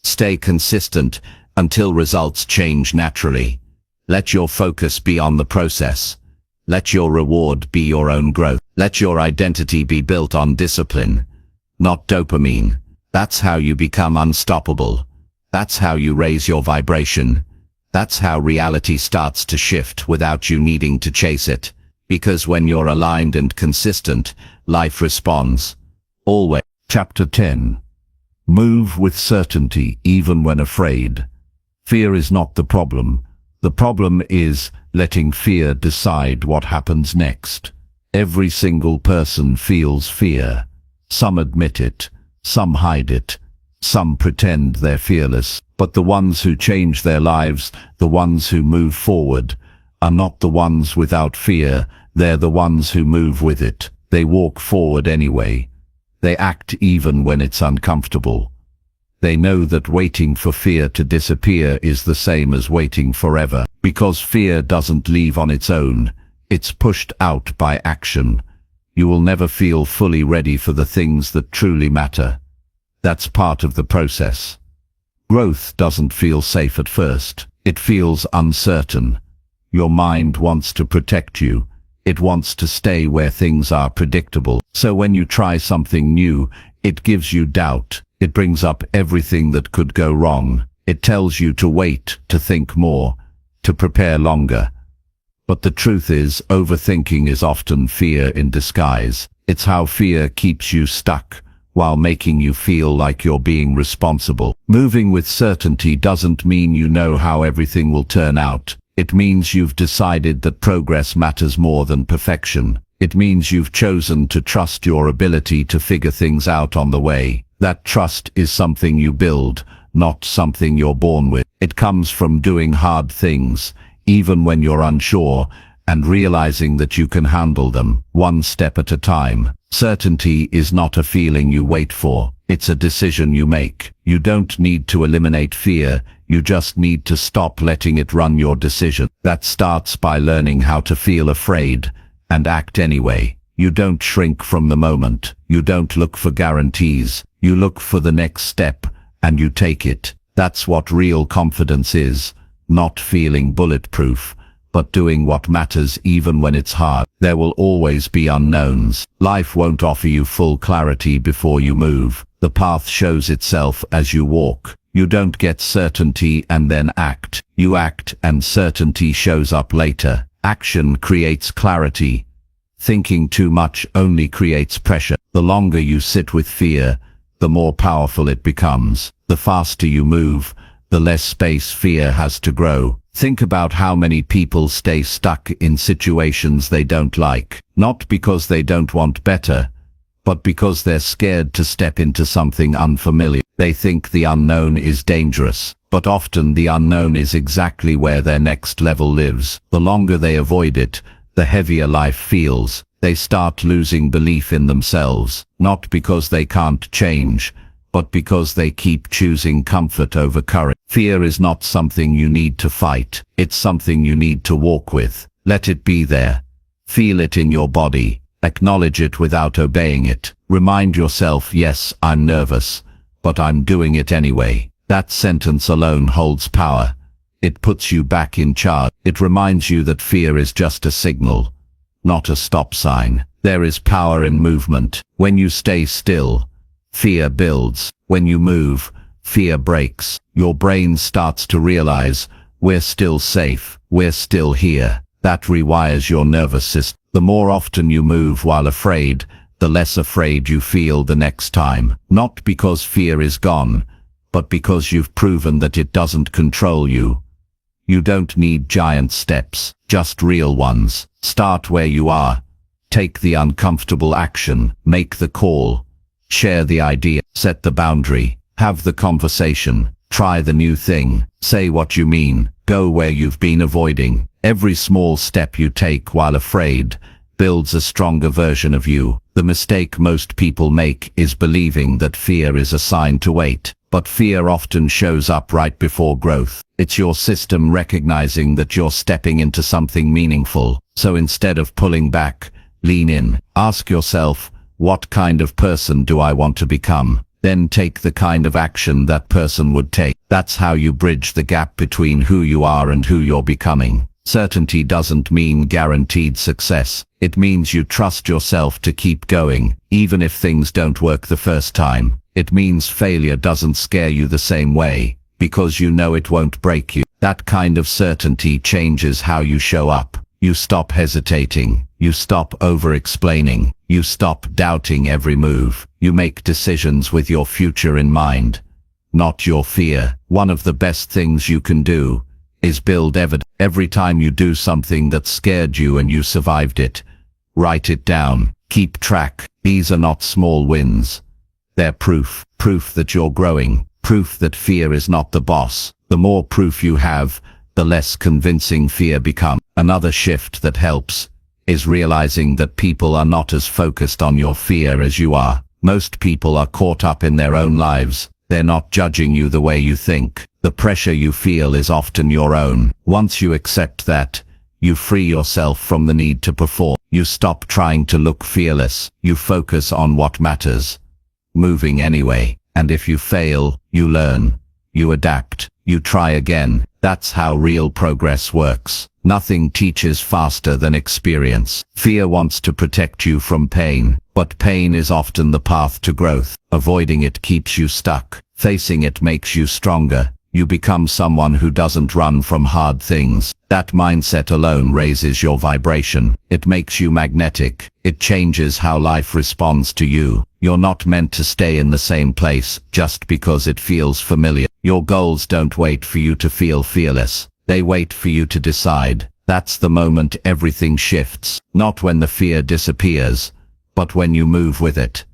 Stay consistent until results change naturally. Let your focus be on the process. Let your reward be your own growth. Let your identity be built on discipline, not dopamine. That's how you become unstoppable. That's how you raise your vibration. That's how reality starts to shift without you needing to chase it. Because when you're aligned and consistent, life responds. Always. Chapter 10. Move with certainty even when afraid. Fear is not the problem. The problem is letting fear decide what happens next. Every single person feels fear. Some admit it, some hide it, some pretend they're fearless. But the ones who change their lives, the ones who move forward, are not the ones without fear. They're the ones who move with it. They walk forward anyway. They act even when it's uncomfortable. They know that waiting for fear to disappear is the same as waiting forever. Because fear doesn't leave on its own. It's pushed out by action. You will never feel fully ready for the things that truly matter. That's part of the process. Growth doesn't feel safe at first. It feels uncertain. Your mind wants to protect you. It wants to stay where things are predictable. So when you try something new, it gives you doubt. It brings up everything that could go wrong. It tells you to wait, to think more, to prepare longer. But the truth is, overthinking is often fear in disguise. It's how fear keeps you stuck, while making you feel like you're being responsible. Moving with certainty doesn't mean you know how everything will turn out. It means you've decided that progress matters more than perfection. It means you've chosen to trust your ability to figure things out on the way. That trust is something you build, not something you're born with. It comes from doing hard things, even when you're unsure, and realizing that you can handle them, one step at a time. Certainty is not a feeling you wait for. It's a decision you make. You don't need to eliminate fear. You just need to stop letting it run your decision. That starts by learning how to feel afraid and act anyway. You don't shrink from the moment. You don't look for guarantees. You look for the next step, and you take it. That's what real confidence is. Not feeling bulletproof, but doing what matters even when it's hard. There will always be unknowns. Life won't offer you full clarity before you move. The path shows itself as you walk. You don't get certainty and then act. You act and certainty shows up later. Action creates clarity. Thinking too much only creates pressure. The longer you sit with fear, the more powerful it becomes. The faster you move, the less space fear has to grow. Think about how many people stay stuck in situations they don't like, not because they don't want better, but because they're scared to step into something unfamiliar. They think the unknown is dangerous, but often the unknown is exactly where their next level lives. The longer they avoid it, the heavier life feels. They start losing belief in themselves, not because they can't change, but because they keep choosing comfort over courage. Fear is not something you need to fight. It's something you need to walk with. Let it be there. Feel it in your body. Acknowledge it without obeying it. Remind yourself, yes, I'm nervous, but I'm doing it anyway. That sentence alone holds power. It puts you back in charge. It reminds you that fear is just a signal, not a stop sign. There is power in movement. When you stay still, fear builds. When you move, fear breaks. Your brain starts to realize, we're still safe, we're still here. That rewires your nervous system. The more often you move while afraid, the less afraid you feel the next time. Not because fear is gone, but because you've proven that it doesn't control you. You don't need giant steps, just real ones. Start where you are. Take the uncomfortable action. Make the call. Share the idea. Set the boundary. Have the conversation. Try the new thing. Say what you mean. Go where you've been avoiding. Every small step you take while afraid builds a stronger version of you. The mistake most people make is believing that fear is a sign to wait. But fear often shows up right before growth. It's your system recognizing that you're stepping into something meaningful. So instead of pulling back, lean in. Ask yourself, what kind of person do I want to become? Then take the kind of action that person would take. That's how you bridge the gap between who you are and who you're becoming. Certainty doesn't mean guaranteed success. It means you trust yourself to keep going, even if things don't work the first time. It means failure doesn't scare you the same way, because you know it won't break you. That kind of certainty changes how you show up. You stop hesitating. You stop over-explaining. You stop doubting every move. You make decisions with your future in mind, not your fear. One of the best things you can do is build evidence. Every time you do something that scared you and you survived it, write it down. Keep track. These are not small wins. They're proof. Proof that you're growing. Proof that fear is not the boss. The more proof you have, the less convincing fear becomes. Another shift that helps is realizing that people are not as focused on your fear as you are. Most people are caught up in their own lives. They're not judging you the way you think. The pressure you feel is often your own. Once you accept that, you free yourself from the need to perform. You stop trying to look fearless. You focus on what matters. Moving anyway. And if you fail, you learn. You adapt. You try again. That's how real progress works. Nothing teaches faster than experience. Fear wants to protect you from pain, but pain is often the path to growth. Avoiding it keeps you stuck. Facing it makes you stronger. You become someone who doesn't run from hard things. That mindset alone raises your vibration. It makes you magnetic. It changes how life responds to you. You're not meant to stay in the same place just because it feels familiar. Your goals don't wait for you to feel fearless. They wait for you to decide. That's the moment everything shifts. Not when the fear disappears, but when you move with it.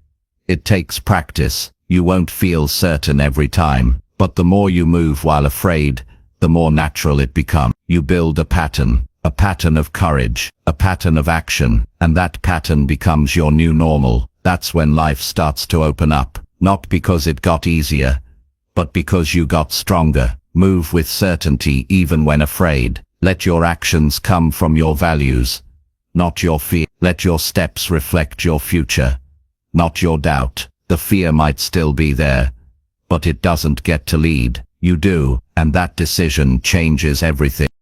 It takes practice. You won't feel certain every time, but the more you move while afraid, the more natural it becomes. You build a pattern of courage, a pattern of action, and that pattern becomes your new normal. That's when life starts to open up, not because it got easier, but because you got stronger. Move with certainty even when afraid. Let your actions come from your values, not your fear. Let your steps reflect your future, not your doubt. The fear might still be there, but it doesn't get to lead. You do, and that decision changes everything.